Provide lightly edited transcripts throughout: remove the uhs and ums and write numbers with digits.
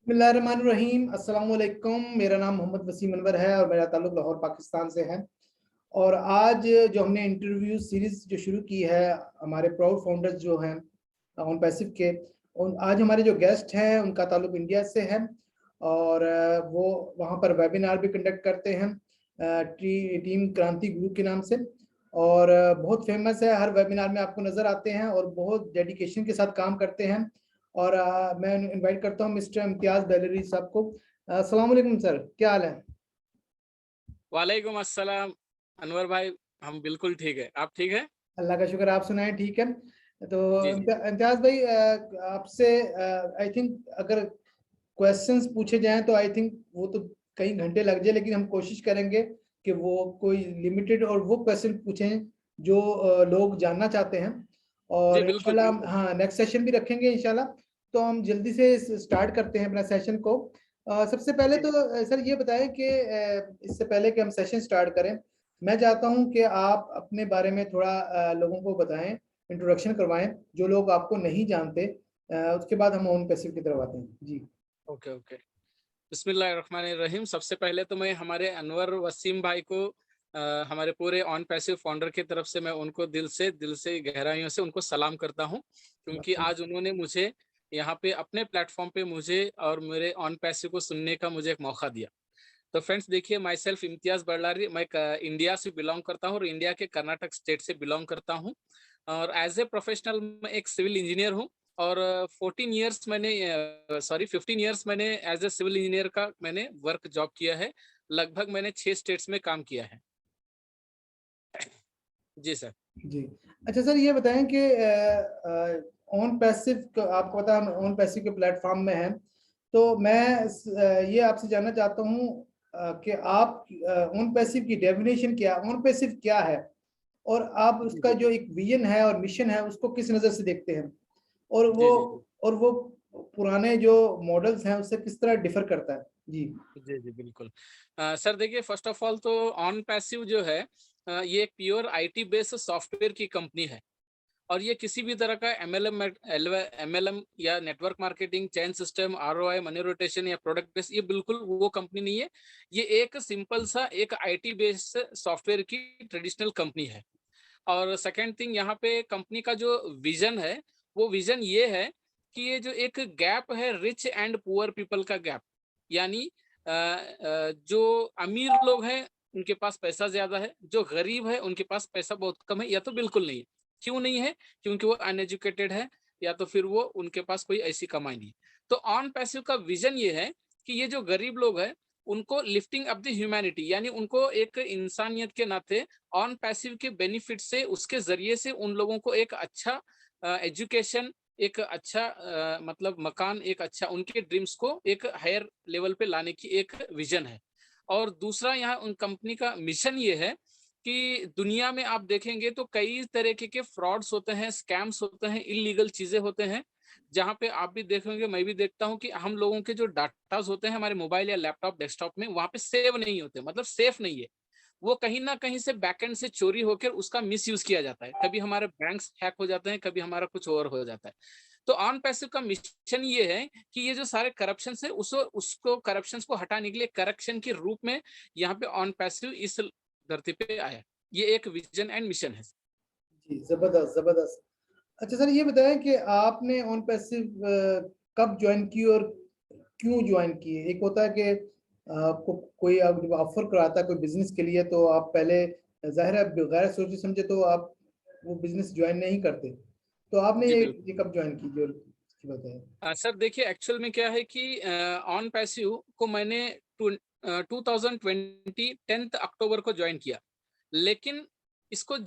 बिस्मिल्लाहिर्रहमानिर्रहीम। अस्सलाम वालेकुम। मेरा नाम मोहम्मद वसीम अनवर है और मेरा ताल्लुक लाहौर पाकिस्तान से है। और आज जो हमने इंटरव्यू सीरीज जो शुरू की है हमारे प्राउड फाउंडर्स जो हैं ऑन पैसिव के, आज हमारे जो गेस्ट हैं उनका ताल्लुक इंडिया से है और वो वहाँ पर वेबिनार भी कंडक्ट करते हैं टीम क्रांति ग्रुप के नाम से। और बहुत फेमस है, हर वेबिनार में आपको नज़र आते हैं और बहुत डेडिकेशन के साथ काम करते हैं। और मैं इनवाइट करता हूँ मिस्टर इम्तियाज बैलरी साहब को। अस्सलाम वालेकुम सर, क्या हाल है? वालेकुम अस्सलाम अनवर भाई, हम बिल्कुल ठीक है। आप ठीक है? अल्लाह का शुक्र, आप सुनाएं। ठीक है। तो जी जी। इम्तियाज भाई, आपसे आई थिंक अगर क्वेश्चंस पूछे जाएं तो आई थिंक वो तो कई घंटे लग जाए, लेकिन हम कोशिश करेंगे कि वो कोई लिमिटेड और वो क्वेश्चन पूछें जो लोग जानना चाहते हैं। जी और बिल्कुल इंशाल्लाह बिल्कुल। हाँ, नेक्स्ट सेशन भी रखेंगे इंशाल्लाह। तो हम जल्दी से स्टार्ट करते हैं अपना सेशन को। सबसे पहले जी तो सर ये बताएं कि इससे पहले कि हम सेशन स्टार्ट करें, मैं चाहता हूं कि आप अपने बारे में थोड़ा लोगों को बताएं, इंट्रोडक्शन करवाएं जो लोग आपको नहीं जानते। उसके बाद हम ओन पैसिव की तरफ आते हैं जी। Okay okay. बिस्मिल्लाहिर्रहमानिर्रहीम। सबसे पहले तो मैं हमारे अनवर वसीम भाई को हमारे पूरे ऑन पैसिव फाउंडर की तरफ से मैं उनको दिल से गहराइयों से उनको सलाम करता हूं, क्योंकि आज उन्होंने मुझे यहाँ पे अपने प्लेटफॉर्म पे मुझे और मेरे ऑन पैसिव को सुनने का मुझे एक मौका दिया। तो फ्रेंड्स देखिए, माई सेल्फ इम्तियाज बरलारी, मैं इंडिया से बिलोंग करता हूँ और इंडिया के कर्नाटक स्टेट से बिलोंग करता हूँ। और एज ए प्रोफेशनल मैं एक सिविल इंजीनियर हूँ। और 15 इयर्स मैंने एज ए सिविल इंजीनियर का मैंने वर्क जॉब किया है। लगभग मैंने 6 स्टेट्स में काम किया है। जी सर। जी। अच्छा सर, ये बताएं कि ऑन पैसिव, आपको पता है हम ऑन पैसिव के प्लेटफॉर्म में हैं, तो मैं ये आपसे जानना चाहता हूँ कि आप ऑन पैसिव की डेफिनेशन क्या, ऑन पैसिव क्या है, और आप जी उसका जी जो एक विजन है और मिशन है उसको किस नज़र से देखते हैं, और जी जी जी वो पुराने जो मॉडल्स हैं उससे किस तरह डिफर करता है जी। जी जी बिल्कुल। सर देखिए, फर्स्ट ऑफ ऑल तो ऑन पैसिव जो है, ये एक प्योर आईटी बेस्ड सॉफ्टवेयर की कंपनी है। और ये किसी भी तरह का एमएलएम या network marketing, chain system, ROI, money rotation या प्रोडक्ट बेस्ड, ये बिल्कुल वो कंपनी नहीं है। ये एक सिंपल सा एक आईटी बेस्ड सॉफ्टवेयर की ट्रेडिशनल कंपनी है। और सेकंड थिंग, यहाँ पे कंपनी का जो विजन है, वो विजन ये है कि ये जो एक गैप है, रिच एंड पुअर पीपल का गैप, यानी जो अमीर लोग हैं उनके पास पैसा ज्यादा है, जो गरीब है उनके पास पैसा बहुत कम है या तो बिल्कुल नहीं है। क्यों नहीं है? क्योंकि वो अनएजुकेटेड है, या तो फिर वो उनके पास कोई ऐसी कमाई नहीं है। तो ऑन पैसिव का विजन ये है कि ये जो गरीब लोग हैं उनको लिफ्टिंग अप द ह्यूमैनिटी, यानी उनको एक इंसानियत के नाते ऑन पैसिव के बेनिफिट से, उसके जरिए से उन लोगों को एक अच्छा एजुकेशन, एक अच्छा मतलब मकान, एक अच्छा उनके ड्रीम्स को एक हायर लेवल पे लाने की एक विजन है। और दूसरा, यहाँ उन कंपनी का मिशन ये है कि दुनिया में आप देखेंगे तो कई तरीके के फ्रॉड्स होते हैं, स्कैम्स होते हैं, इलीगल चीजें होते हैं, जहाँ पे आप भी देखेंगे, मैं भी देखता हूँ कि हम लोगों के जो डाटाज होते हैं हमारे मोबाइल या लैपटॉप, डेस्कटॉप में, वहाँ पे सेव नहीं होते, मतलब सेफ नहीं है। वो कहीं ना कहीं से बैकएंड से चोरी होकर उसका मिसयूज किया जाता है। कभी हमारे बैंक्स हैक हो जाते हैं, कभी हमारा कुछ और हो जाता है। तो ऑन पैसिव का मिशन ये है कि ये जो सारे करप्शन है उसको करप्शन को हटाने के लिए करेक्शन के रूप में यहाँ पे ऑन पैसिव इस धरती पे आया। ये एक विजन एंड मिशन है। जी, जबरदस्त जबरदस्त। अच्छा सर, ये बताएं कि आपने ऑन पैसिव कब ज्वाइन की और क्यों ज्वाइन की? एक होता है कि आपको कोई आप जब ऑफर कराता है कोई बिजनेस के लिए, तो आप पहले जाहिर है बगैर सोचे समझे तो आप वो बिजनेस ज्वाइन नहीं करते। तो आपने जी ये बिल्कुल। कब ज्वाइन की जो बताया? सर देखिए, एक्चुअल में क्या है कि ऑन पैसिव को मैंने 2020 10 अक्टूबर को ज्वाइन किया। लेकिन इसको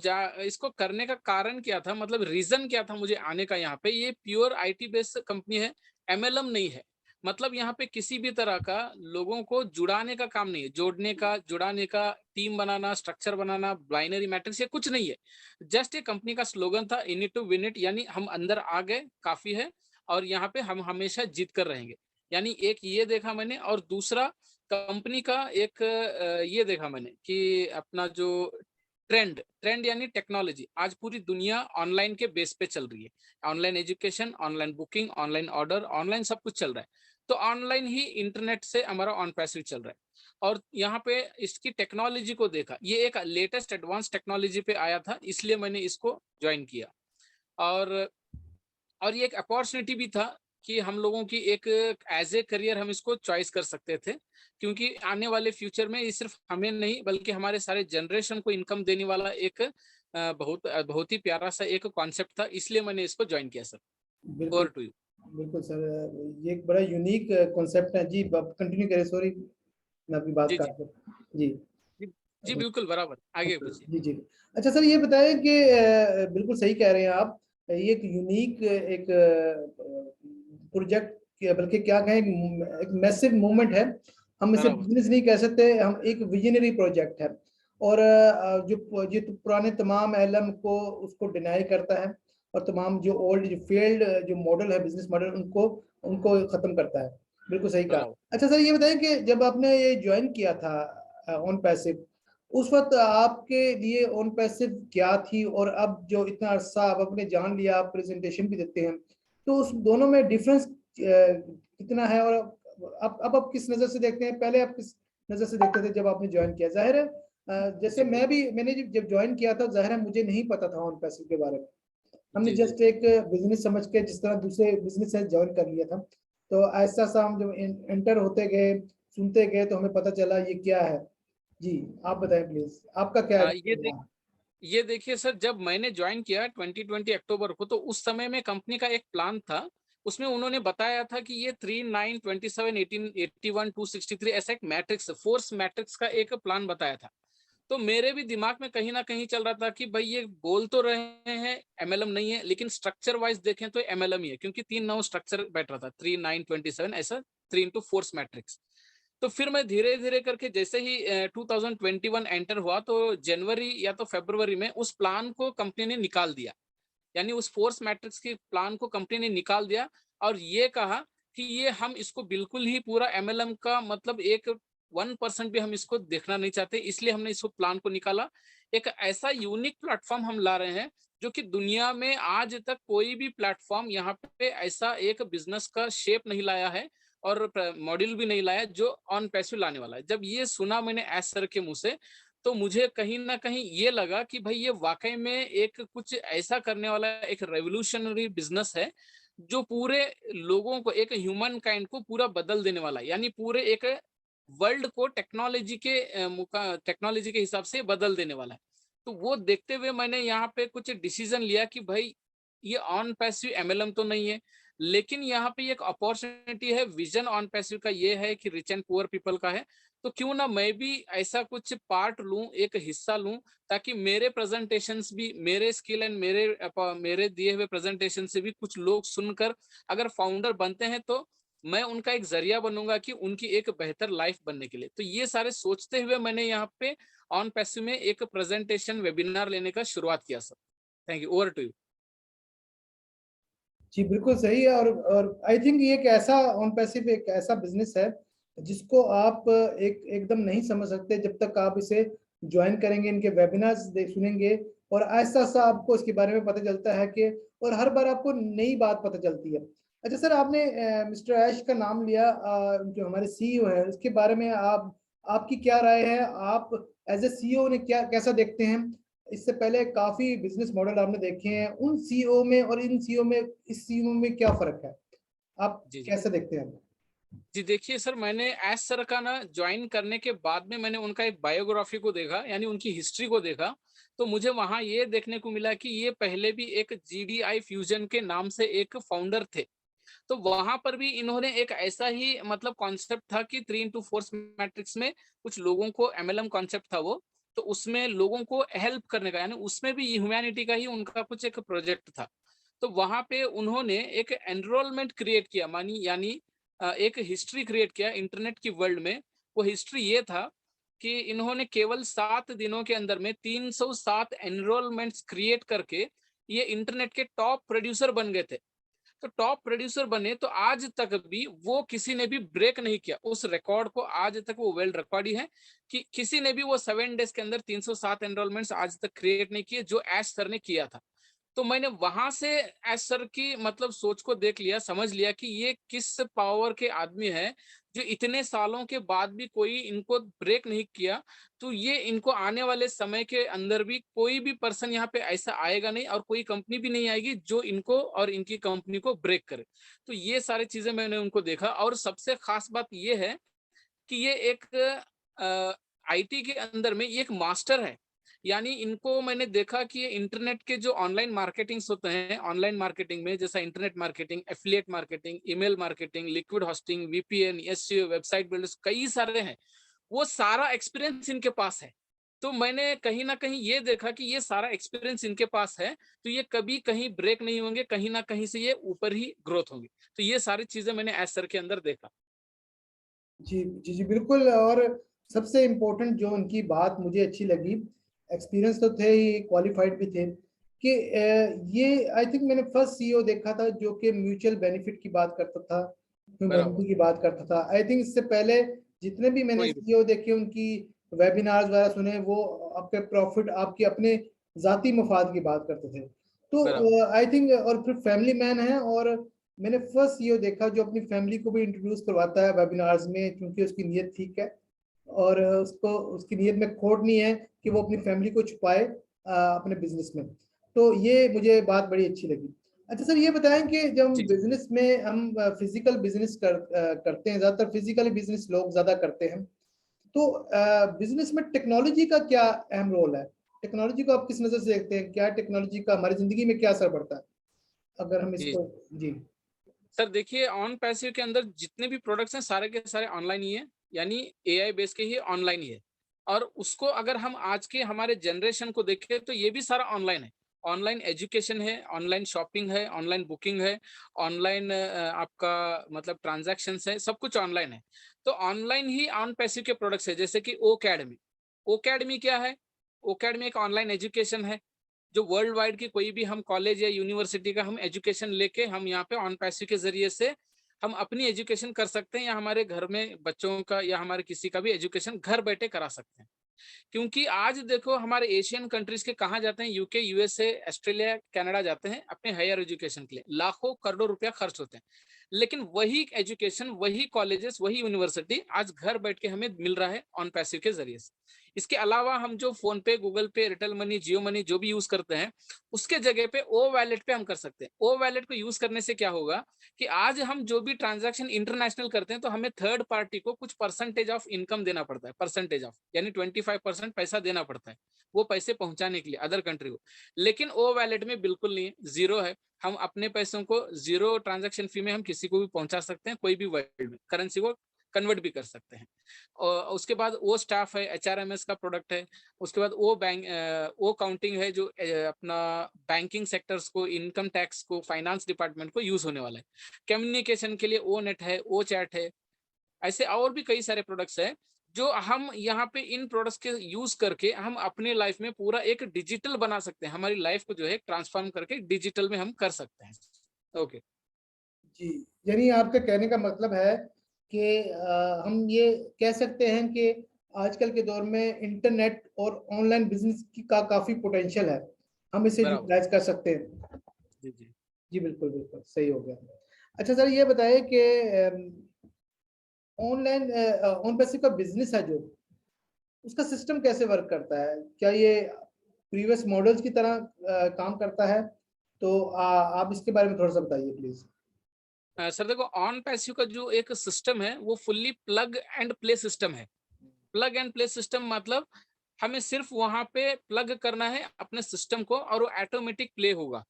करने का कारण क्या था, मतलब रीजन क्या था मुझे आने का यहाँ पे? ये प्योर आईटी बेस्ड कंपनी है, एमएलएम नहीं है। मतलब यहाँ पे किसी भी तरह का लोगों को जुड़ाने का काम नहीं है, जोड़ने का, जुड़ाने का, टीम बनाना, स्ट्रक्चर बनाना, बाइनरी मैट्रिक्स, ये कुछ नहीं है। जस्ट ये कंपनी का स्लोगन था, in it to win it, यानी हम अंदर आ गए काफी है और यहाँ पे हम हमेशा जीत कर रहेंगे। यानी एक ये देखा मैंने, और दूसरा कंपनी का एक ये देखा मैंने कि अपना जो ट्रेंड ट्रेंड यानी टेक्नोलॉजी, आज पूरी दुनिया ऑनलाइन के बेस पे चल रही है। Online education, online booking, online order, online सब कुछ चल रहा है। तो ऑनलाइन ही इंटरनेट से हमारा ऑन पैसिव चल रहा है। और यहाँ पे इसकी टेक्नोलॉजी को देखा, ये एक लेटेस्ट एडवांस टेक्नोलॉजी पे आया था, इसलिए मैंने इसको ज्वाइन किया। और ये एक अपॉर्चुनिटी भी था कि हम लोगों की एक एज ए करियर हम इसको चॉइस कर सकते थे, क्योंकि आने वाले फ्यूचर में ये सिर्फ हमें नहीं बल्कि हमारे सारे जनरेशन को इनकम देने वाला एक बहुत ही प्यारा सा एक कॉन्सेप्ट था, इसलिए मैंने इसको ज्वाइन किया सर। बिल्कुल ओवर टू यू। बिल्कुल सर, ये एक बड़ा यूनिक कॉन्सेप्ट है जी। कंटिन्यू करें, सॉरी मैं आपकी बात जी जी काट जी। जी जी, बिल्कुल बराबर, आगे पूछिए। जी जी। अच्छा सर, ये बताएं कि बिल्कुल सही कह रहे हैं आप, ये एक यूनिक एक प्रोजेक्ट, बल्कि क्या कहें, एक मैसिव मूवमेंट है। हम इसे बराबर बिजनेस नहीं कह सकते, हम एक विजनरी प्रोजेक्ट है। और जो तो पुराने तमाम एलएम को उसको डिनाई करता है, और तमाम जो ओल्ड जो फेल्ड जो मॉडल है, बिजनेस मॉडल, उनको उनको खत्म करता है। बिल्कुल सही कहा। बराबर। अच्छा सर, ये बताएं कि जब आपने ये ज्वाइन किया था ऑन पैसिव, उस वक्त आपके लिए ऑन पैसिव क्या थी, और अब जो इतना अरसा आप अपने जान लिया, आप प्रेजेंटेशन भी देते हैं, तो उस दोनों में डिफरेंस कितना है? और अब आप किस नजर से देखते हैं? पहले आप किस नजर से देखते थे जब आपने ज्वाइन किया? जाहिर है जैसे जी मैंने जब ज्वाइन किया था, जाहिर है मुझे नहीं पता था ऑन पैसिव के बारे में। हमने जी जी जस्ट एक बिजनेस समझ के जिस तरह दूसरे बिजनेस से ज्वाइन कर लिया था। तो ऐसा सा हम जब एंटर होते गए, सुनते गए, तो हमें पता चला ये क्या है। जी, आप बताएं प्लीज, आपका क्या ये है? ये देखिए सर, जब मैंने ज्वाइन किया 2020 अक्टूबर को, तो उस समय में कंपनी का एक प्लान था। उसमें उन्होंने बताया था कि ये 3, 9, 27, 18, 81, 263 ऐसा एक मैट्रिक्स, फोर्स मैट्रिक्स का एक प्लान बताया था। तो मेरे भी दिमाग में कहीं ना कहीं चल रहा था कि भाई ये बोल तो रहे हैं एमएलएम नहीं है, लेकिन स्ट्रक्चर वाइज देखें तो एमएलएम ही है, क्योंकि 3 9 स्ट्रक्चर बैठ रहा था, 3, 9, 27 ऐसा, 3 into फोर्स मैट्रिक्स। तो फिर मैं धीरे धीरे करके जैसे ही 2021 एंटर हुआ, तो जनवरी या तो फरवरी में उस प्लान को कंपनी ने निकाल दिया। यानी उस फोर्स मैट्रिक्स के प्लान को कंपनी ने निकाल दिया, और ये कहा कि ये हम इसको बिल्कुल ही पूरा एमएलएम का मतलब एक 1% भी हम इसको देखना नहीं चाहते, इसलिए हमने इस प्लान को निकाला। एक ऐसा यूनिक प्लेटफॉर्म हम ला रहे हैं जो कि दुनिया में आज तक कोई भी प्लेटफॉर्म यहाँ पे ऐसा एक बिजनेस का शेप नहीं लाया है, और मॉड्यूल भी नहीं लाया जो ऑन पैसिव लाने वाला है। जब ये सुना मैंने एस सर के मुंह से, तो मुझे कहीं ना कहीं ये लगा कि भाई ये वाकई में एक कुछ ऐसा करने वाला एक रेवोल्यूशनरी बिजनेस है, जो पूरे लोगों को, एक ह्यूमन काइंड को पूरा बदल देने वाला है। यानी पूरे एक वर्ल्ड को टेक्नोलॉजी के हिसाब से बदल देने वाला है। तो वो देखते हुए मैंने यहाँ पे कुछ डिसीजन लिया कि भाई ये ऑन पैसिव एमएलएम तो नहीं है, लेकिन यहाँ पे एक अपॉर्चुनिटी है। विजन ऑन पैसिव का ये है कि रिच एंड पुअर पीपल का है, तो क्यों ना मैं भी ऐसा कुछ पार्ट लूं, एक हिस्सा लूं, ताकि मेरे प्रेजेंटेशंस भी, मेरे स्किल एंड मेरे दिए हुए प्रेजेंटेशन से भी कुछ लोग सुनकर अगर फाउंडर बनते हैं, तो मैं उनका एक जरिया बनूंगा कि उनकी एक बेहतर लाइफ बनने के लिए। तो ये सारे सोचते हुए मैंने यहाँ पे ऑन पैसिव में एक प्रेजेंटेशन वेबिनार लेने का शुरुआत किया sir. Thank you, over to you. जी बिल्कुल सही है। और आई थिंक ये एक ऐसा ऑन पैसिव एक ऐसा बिजनेस है जिसको आप एक एकदम नहीं समझ सकते जब तक आप इसे ज्वाइन करेंगे, इनके वेबिनार्स सुनेंगे, और ऐसा ऐसा आपको इसके बारे में पता चलता है कि, और हर बार आपको नई बात पता चलती है। अच्छा सर, आपने मिस्टर ऐश का नाम लिया, जो हमारे सीईओ है, उसके बारे में आप आपकी क्या राय है? आप एज ए सीईओ ने क्या कैसा देखते हैं? इससे पहले काफी बिजनेस मॉडल आपने देखे हैं, उन सीईओ में और इन सीईओ में, इस सीईओ में क्या फर्क है? आप जी जी कैसे देखते हैं? जी, देखिए सर, मैंने एस सर का ना ज्वाइन करने के बाद में मैंने उनका एक बायोग्राफी को देखा, यानी उनकी हिस्ट्री को देखा। तो मुझे वहां ये देखने को मिला कि ये पहले भी एक जीडीआई फ्यूजन के नाम से एक फाउंडर थे। तो वहां पर भी इन्होंने एक ऐसा ही मतलब कॉन्सेप्ट था कि 3 into 4 मैट्रिक्स में कुछ लोगों को एमएलएम कॉन्सेप्ट था वो, तो उसमें लोगों को हेल्प करने का, यानी उसमें भी ह्यूमैनिटी का ही उनका कुछ एक प्रोजेक्ट था। तो वहां पे उन्होंने एक एनरोलमेंट क्रिएट किया, मानी यानी एक हिस्ट्री क्रिएट किया इंटरनेट की वर्ल्ड में। वो हिस्ट्री ये था कि इन्होंने केवल 7 दिनों के अंदर में 307 एनरोलमेंट्स क्रिएट करके ये इंटरनेट के टॉप प्रोड्यूसर बन गए थे। तो टॉप प्रोड्यूसर बने, तो आज तक भी वो किसी ने भी ब्रेक नहीं किया उस रिकॉर्ड को। आज तक वो वर्ल्ड रिकॉर्ड ही है कि किसी ने भी वो 7 डेज के अंदर 307 एनरोलमेंट्स आज तक क्रिएट नहीं किए जो एश सर ने किया था। तो मैंने वहां से एज सर की मतलब सोच को देख लिया, समझ लिया कि ये किस पावर के आदमी है जो इतने सालों के बाद भी कोई इनको ब्रेक नहीं किया। तो ये इनको आने वाले समय के अंदर भी कोई भी पर्सन यहाँ पे ऐसा आएगा नहीं और कोई कंपनी भी नहीं आएगी जो इनको और इनकी कंपनी को ब्रेक करे। तो ये सारी चीजें मैंने उनको देखा और सबसे खास बात ये है कि ये एक आईटी के अंदर में ये एक मास्टर है। यानी इनको मैंने देखा कि ये इंटरनेट के जो ऑनलाइन मार्केटिंग्स होते हैं, ऑनलाइन मार्केटिंग में जैसा internet marketing, affiliate marketing, email marketing, liquid hosting, VPN, SEO, website builders, कई सारे हैं। वो सारा एक्सपीरियंस इनके पास है। तो मैंने कहीं न कहीं ये देखा कि ये सारा एक्सपीरियंस इनके पास है, तो ये कभी कहीं ब्रेक नहीं होंगे, कहीं न कहीं से ये ऊपर ही ग्रोथ होंगे। तो ये सारी चीज़ें मैंने एज सर के अंदर देखा। जी, जी, जी, बिल्कुल। और सबसे इम्पोर्टेंट जो उनकी बात मुझे अच्छी लगी, एक्सपीरियंस तो थे ही, क्वालिफाइड भी थे, कि ये आई थिंक मैंने फर्स्ट सीईओ देखा था जो कि म्यूचुअल बेनिफिट की बात करता था, बराबर, ह्यूमैनिटी की बात करता था। आई थिंक इससे पहले जितने भी मैंने कोई भी। सीईओ देखे, उनकी वेबिनार्स वगैरह सुने, वो आपके प्रॉफिट, आपके अपने ज़ाती मफाद की बात करते थे। बराबर, तो आई थिंक, और फिर फैमिली मैन है, और मैंने फर्स्ट सीईओ देखा जो अपनी फैमिली को भी इंट्रोड्यूस करवाता है वेबिनार्स में, क्योंकि उसकी नीयत ठीक है और उसको उसकी नीयत में खोट नहीं है कि वो अपनी फैमिली को छुपाए अपने बिजनेस में। तो ये मुझे बात बड़ी अच्छी लगी। अच्छा सर, ये बताएं कि जब हम जी। बिजनेस में हम फिजिकल बिजनेस करते हैं, ज़्यादातर फिजिकली बिजनेस लोग ज़्यादा करते हैं, तो बिजनेस में टेक्नोलॉजी का क्या अहम रोल है? टेक्नोलॉजी को आप किस नज़र से देखते हैं? क्या टेक्नोलॉजी का हमारी ज़िंदगी में क्या असर पड़ता है? अगर हम जी। इसको। जी। सर देखिए ऑन पैसिव के अंदर जितने भी प्रोडक्ट्स हैं सारे के सारे ऑनलाइन ही है, यानी एआई बेस के ही ऑनलाइन ही है। और उसको अगर हम आज के हमारे जनरेशन को देखें तो ये भी सारा ऑनलाइन है। ऑनलाइन एजुकेशन है, ऑनलाइन शॉपिंग है, ऑनलाइन बुकिंग है, ऑनलाइन आपका मतलब ट्रांजैक्शंस है, सब कुछ ऑनलाइन है। तो ऑनलाइन ही ऑन पैसिव के प्रोडक्ट्स है, जैसे कि ओकेडमी। ओकेडमी क्या है? ओकेडमी एक ऑनलाइन एजुकेशन है जो वर्ल्ड वाइड की कोई भी हम कॉलेज या यूनिवर्सिटी का हम एजुकेशन लेके हम यहाँ पे ऑन पैसिव के जरिए से हम अपनी एजुकेशन कर सकते हैं या हमारे घर में बच्चों का या हमारे किसी का भी एजुकेशन घर बैठे करा सकते हैं। क्योंकि आज देखो हमारे एशियन कंट्रीज के कहाँ जाते हैं, यूके, यूएसए, ऑस्ट्रेलिया, कनाडा जाते हैं अपने हायर एजुकेशन के लिए, लाखों करोड़ों रुपया खर्च होते हैं। लेकिन वही एजुकेशन, वही कॉलेजेस, वही यूनिवर्सिटी आज घर बैठ के हमें मिल रहा है ऑन पैसिव के जरिए से। इसके अलावा हम जो फोन पे, गूगल पे, एयरटेल मनी, जियो मनी जो भी यूज करते हैं, उसके जगह पे ओ वैलेट पे हम कर सकते हैं। ओ वैलेट को यूज करने से क्या होगा कि आज हम जो भी ट्रांजैक्शन इंटरनेशनल करते हैं तो हमें थर्ड पार्टी को कुछ परसेंटेज ऑफ इनकम देना पड़ता है, परसेंटेज ऑफ यानी 25% पैसा देना पड़ता है वो पैसे पहुंचाने के लिए अदर कंट्री को। लेकिन ओ वैलेट में बिल्कुल नहीं है, जीरो है। हम अपने पैसों को जीरो ट्रांजैक्शन फी में हम किसी को भी पहुंचा सकते हैं, कोई भी वर्ल्ड में करेंसी को कन्वर्ट भी कर सकते हैं। और उसके बाद वो स्टाफ है, एचआरएमएस का प्रोडक्ट है। उसके बाद वो वो काउंटिंग है जो अपना बैंकिंग सेक्टर्स को, इनकम टैक्स को, फाइनेंस डिपार्टमेंट को यूज होने वाला है। कम्युनिकेशन के लिए ओ नेट है, ओ चैट है। ऐसे और भी कई सारे प्रोडक्ट्स हैं जो हम यहाँ पे इन प्रोडक्ट्स के यूज करके हम अपने लाइफ में पूरा एक डिजिटल बना सकते हैं। हमारी लाइफ को जो है ट्रांसफॉर्म करके डिजिटल में हम कर सकते हैं। ओके। जी, यानी आपका कहने का मतलब है कि हम ये कह सकते हैं कि आजकल के दौर में इंटरनेट और ऑनलाइन बिजनेस की का काफ़ी पोटेंशियल है। हम इसे बराबर। यूटिलाइज़ कर सकते हैं। जी जी। जी, बिल्कुल, बिल्कुल, सही हो गया। अच्छा सर, ये बताइए कि ऑनलाइन ऑन पैसिव का बिज़नेस है जो, उसका सिस्टम कैसे वर्क करता है? क्या ये प्रीवियस मॉडल्स की तरह काम करता है? तो आप इसके बारे में थोड़ा-सा बताइए प्लीज़। सर देखो ऑन पैसिव का जो एक सिस्टम है वो fully plug and play system है। प्लग एंड प्ले सिस्टम मतलब हमें सिर्फ वहां पे प्लग करना है अपने सिस्टम को और वो ऑटोमेटिक प्ले होगा।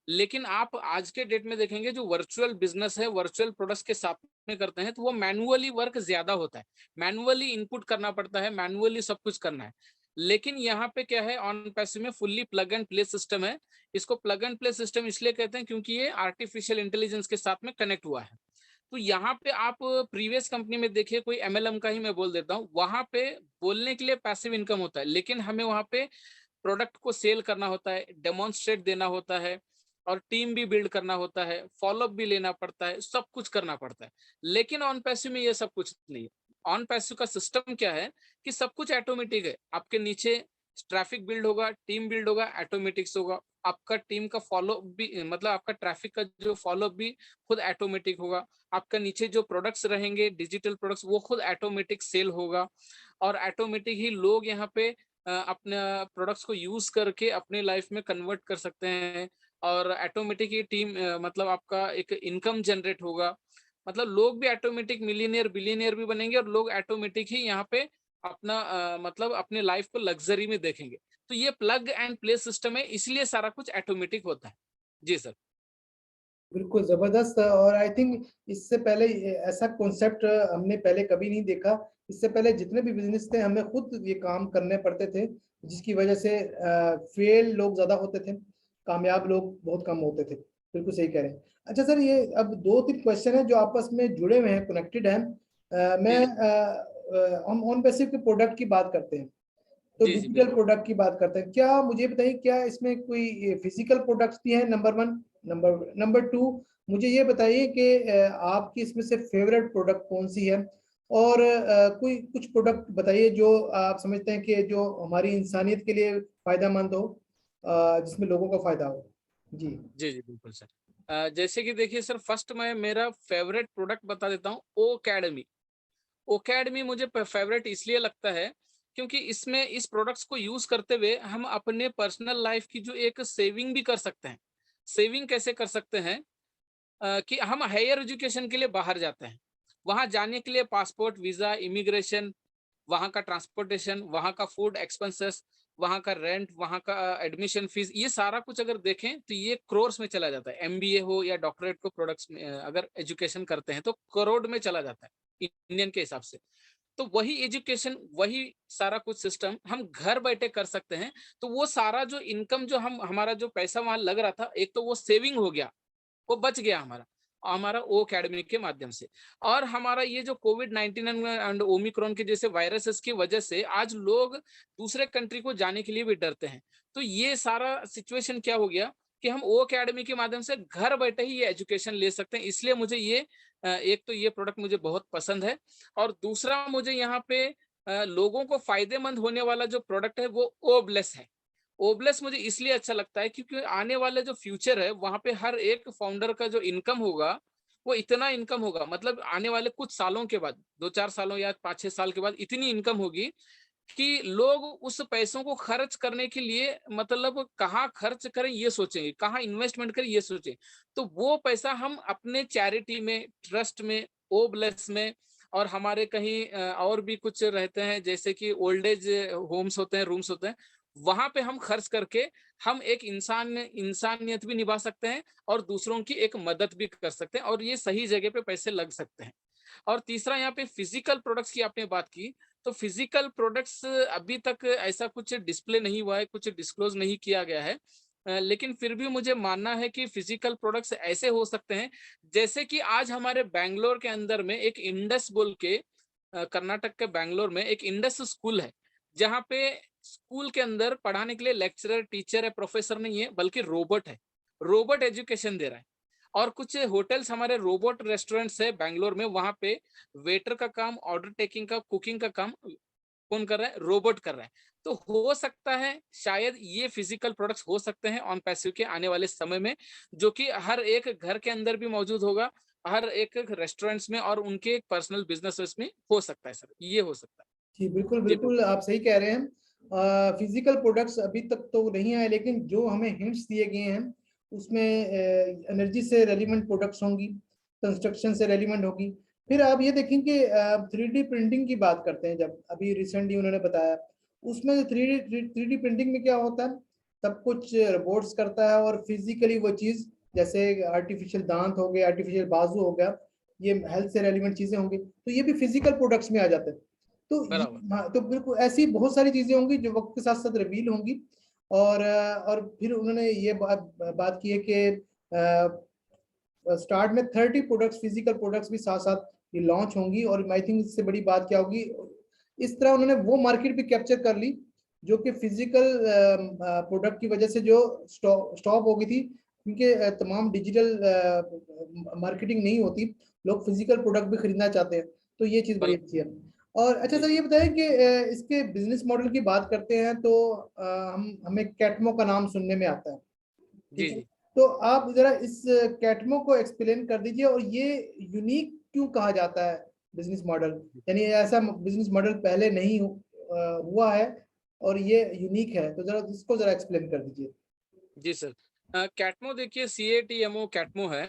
लेकिन आप आज के डेट में देखेंगे जो वर्चुअल बिजनेस है, वर्चुअल प्रोडक्ट्स के साथ में करते हैं तो वो मैनुअली वर्क ज्यादा होता है। मैनुअली इनपुट करना पड़ता है, मैनुअली सब कुछ करना है। लेकिन यहाँ पे क्या है, ऑन पैसिव में fully plug and play system है। इसको प्लग एंड प्ले सिस्टम इसलिए कहते हैं क्योंकि ये आर्टिफिशियल इंटेलिजेंस के साथ में कनेक्ट हुआ है। तो यहाँ पे आप प्रीवियस कंपनी में देखिए, कोई एमएलएम का ही मैं बोल देता हूँ, वहां पे बोलने के लिए पैसिव इनकम होता है, लेकिन हमें वहां पे प्रोडक्ट को सेल करना होता है, डेमोन्स्ट्रेट देना होता है और टीम भी बिल्ड करना होता है, फॉलोअप भी लेना पड़ता है, सब कुछ करना पड़ता है। लेकिन ऑन पैसिव में ये सब कुछ नहीं है। ऑन पैसिव का सिस्टम क्या है कि सब कुछ ऑटोमेटिक है। आपके नीचे ट्रैफिक बिल्ड होगा, टीम बिल्ड होगा, ऑटोमेटिक्स होगा। आपका टीम का फॉलो भी मतलब आपका ट्रैफिक का जो फॉलो भी खुद ऑटोमेटिक होगा। आपका नीचे जो प्रोडक्ट्स रहेंगे डिजिटल प्रोडक्ट्स वो खुद ऑटोमेटिक सेल होगा और ऑटोमेटिक ही लोग यहाँ पे अपने प्रोडक्ट्स को यूज करके अपने लाइफ में कन्वर्ट कर सकते हैं और ऑटोमेटिक ही टीम मतलब आपका एक इनकम जनरेट होगा। मतलब लोग भी ऑटोमेटिक मिलियनियर बिलियनियर भी बनेंगे और लोग ऑटोमेटिक ही यहाँ पे अपना मतलब अपने लाइफ को लग्जरी में देखेंगे। तो ये प्लग एंड प्ले सिस्टम है, इसलिए सारा कुछ ऑटोमेटिक होता है। जी सर। बिल्कुल जबरदस्त। और आई थिंक इससे पहले ऐसा कॉन्सेप्ट हमने पहले कभी नहीं देखा। इससे पहले जितने भी बिजनेस थे हमें खुद ये काम करने पड़ते थे, जिसकी वजह से फेल लोग ज्यादा होते थे, कामयाब लोग बहुत कम होते थे। बिल्कुल सही कह रहे हैं। अच्छा सर, ये अब दो तीन क्वेश्चन है जो आपस में जुड़े हुए हैं, कनेक्टेड हैं। जी जी हम ऑन बेसिस के प्रोडक्ट की बात करते हैं, तो जी जी डिजिटल बिल्कुल। प्रोडक्ट की बात करते हैं। क्या मुझे बताइए, क्या इसमें कोई फिजिकल प्रोडक्ट्स भी हैं? Number one. Number number two, मुझे ये बताइए कि आपकी इसमें से फेवरेट प्रोडक्ट कौन सी है? और कोई कुछ प्रोडक्ट बताइए जो आप समझते हैं कि जो हमारी इंसानियत के लिए फायदेमंद हो, जिसमें लोगों का फायदा हो। जी। जी जी बिल्कुल सर। जैसे कि देखिए सर, फर्स्ट मैं मेरा फेवरेट प्रोडक्ट बता देता हूँ, ओ अकेडमी। ओकेडमी मुझे फेवरेट इसलिए लगता है क्योंकि इसमें इस प्रोडक्ट्स को यूज करते हुए हम अपने पर्सनल लाइफ की जो एक सेविंग भी कर सकते हैं। सेविंग कैसे कर सकते हैं? कि हम हायर एजुकेशन के लिए बाहर जाते हैं, वहां जाने के लिए पासपोर्ट वीजा इमिग्रेशन, वहाँ का ट्रांसपोर्टेशन, वहाँ का फूड एक्सपेंसेस, वहाँ का रेंट, वहाँ का एडमिशन फीस, ये सारा कुछ अगर देखें तो ये क्रोर्स में चला जाता है। एमबीए हो या डॉक्टरेट को प्रोडक्ट्स में अगर एजुकेशन करते हैं तो करोड़ में चला जाता है इंडियन के हिसाब से। तो वही एजुकेशन, वही सारा कुछ सिस्टम हम घर बैठे कर सकते हैं। तो वो सारा जो इनकम जो हम हमारा जो पैसा वहां लग रहा था, एक तो वो सेविंग हो गया, वो बच गया हमारा, हमारा ओ अकेडमी के माध्यम से। और हमारा ये जो कोविड 19 एंड ओमिक्रॉन के जैसे वायरसेस की वजह से आज लोग दूसरे कंट्री को जाने के लिए भी डरते हैं। तो ये सारा सिचुएशन क्या हो गया कि हम ओ अकेडमी के माध्यम से घर बैठे ही ये एजुकेशन ले सकते हैं। इसलिए मुझे ये एक तो ये प्रोडक्ट मुझे बहुत पसंद है और दूसरा मुझे यहाँ पे लोगों को फायदेमंद होने वाला जो प्रोडक्ट है वो ओब्लेस है। ओब्लेस मुझे इसलिए अच्छा लगता है क्योंकि आने वाला जो फ्यूचर है वहां पे हर एक फाउंडर का जो इनकम होगा वो इतना इनकम होगा, मतलब आने वाले कुछ सालों के बाद, 2-4 सालों या 5-6 साल के बाद इतनी इनकम होगी कि लोग उस पैसों को खर्च करने के लिए मतलब कहाँ खर्च करें ये सोचेंगे, कहाँ इन्वेस्टमेंट करें ये सोचें। तो वो पैसा हम अपने चैरिटी में, ट्रस्ट में, ओब्लेस में और हमारे कहीं और भी कुछ रहते हैं जैसे कि ओल्ड एज होम्स होते हैं, रूम्स होते हैं, वहां पे हम खर्च करके हम एक इंसानियत भी निभा सकते हैं और दूसरों की एक मदद भी कर सकते हैं और ये सही जगह पे पैसे लग सकते हैं। और तीसरा यहाँ पे फिजिकल प्रोडक्ट्स की आपने बात की, तो फिजिकल प्रोडक्ट्स अभी तक ऐसा कुछ डिस्प्ले नहीं हुआ है, कुछ डिस्क्लोज नहीं किया गया है। लेकिन फिर भी मुझे मानना है कि फिजिकल प्रोडक्ट्स ऐसे हो सकते हैं जैसे कि आज हमारे बैंगलोर के अंदर में एक इंडस बोल के कर्नाटक के बैंगलोर में एक इंडस स्कूल है, जहाँ पे स्कूल के अंदर पढ़ाने के लिए लेक्चरर टीचर है, प्रोफेसर नहीं है बल्कि रोबोट है। रोबोट एजुकेशन दे रहा है। और कुछ होटल्स हमारे रोबोट रेस्टोरेंट्स है बैंगलोर में, वहां पे वेटर का काम, ऑर्डर टेकिंग का, कुकिंग का काम कौन कर रहा है? रोबोट कर रहा है। तो हो सकता है शायद ये फिजिकल प्रोडक्ट्स हो सकते हैं ऑन पैसिव के आने वाले समय में, जो कि हर एक घर के अंदर भी मौजूद होगा, हर एक रेस्टोरेंट्स में और उनके पर्सनल बिजनेसेस में हो सकता है सर, ये हो सकता है। जी, बिल्कुल, जी बिल्कुल, बिल्कुल। आप सही कह रहे हैं। फिजिकल प्रोडक्ट्स अभी तक तो नहीं आए, लेकिन जो हमें हिंट्स दिए गए हैं, उसमें एनर्जी से रेलिवेंट प्रोडक्ट्स होंगी, कंस्ट्रक्शन से रेलिवेंट होगी। फिर आप ये देखें कि 3D प्रिंटिंग की बात करते हैं, जब अभी रिसेंटली उन्होंने बताया, उसमें 3D प्रिंटिंग में क्या होता है, सब कुछ रोबोट्स करता है और फिजिकली वो चीज़, जैसे आर्टिफिशियल दांत हो गए, आर्टिफिशियल बाजू हो गया, ये हेल्थ से रेलिवेंट चीज़ें होंगी, तो ये भी फिजिकल प्रोडक्ट्स में आ जाते हैं। तो ये, बराबर। हाँ, तो बिल्कुल ऐसी बहुत सारी चीजें होंगी जो वक्त के साथ साथ रिवील होंगी। और फिर उन्होंने ये बात की है कि स्टार्ट में 30 प्रोडक्ट्स, फिजिकल प्रोडक्ट्स भी साथ साथ ये लॉन्च होंगी। और आई थिंक इससे बड़ी बात क्या होगी, इस तरह उन्होंने वो मार्केट भी कैप्चर कर ली जो कि फिजिकल प्रोडक्ट की वजह से जो स्टॉप हो गई थी, क्योंकि तमाम डिजिटल मार्केटिंग नहीं होती, लोग फिजिकल प्रोडक्ट भी खरीदना चाहते हैं। तो ये चीज़ बड़ी बराबर। अच्छी है। और अच्छा जी सर, जी ये बताएं कि इसके बिजनेस मॉडल की बात करते हैं तो हम हमें कैटमो का नाम सुनने में आता है। जी ठीक है, जी तो आप जरा इस कैटमो को एक्सप्लेन कर दीजिए, और ये यूनिक क्यों कहा जाता है बिजनेस मॉडल, यानी ऐसा बिजनेस मॉडल पहले नहीं हुआ है और ये यूनिक है, तो जरा इसको जरा एक्सप्लेन कर दीजिए। जी सर। कैटमो देखिए, CATMO कैटमो है।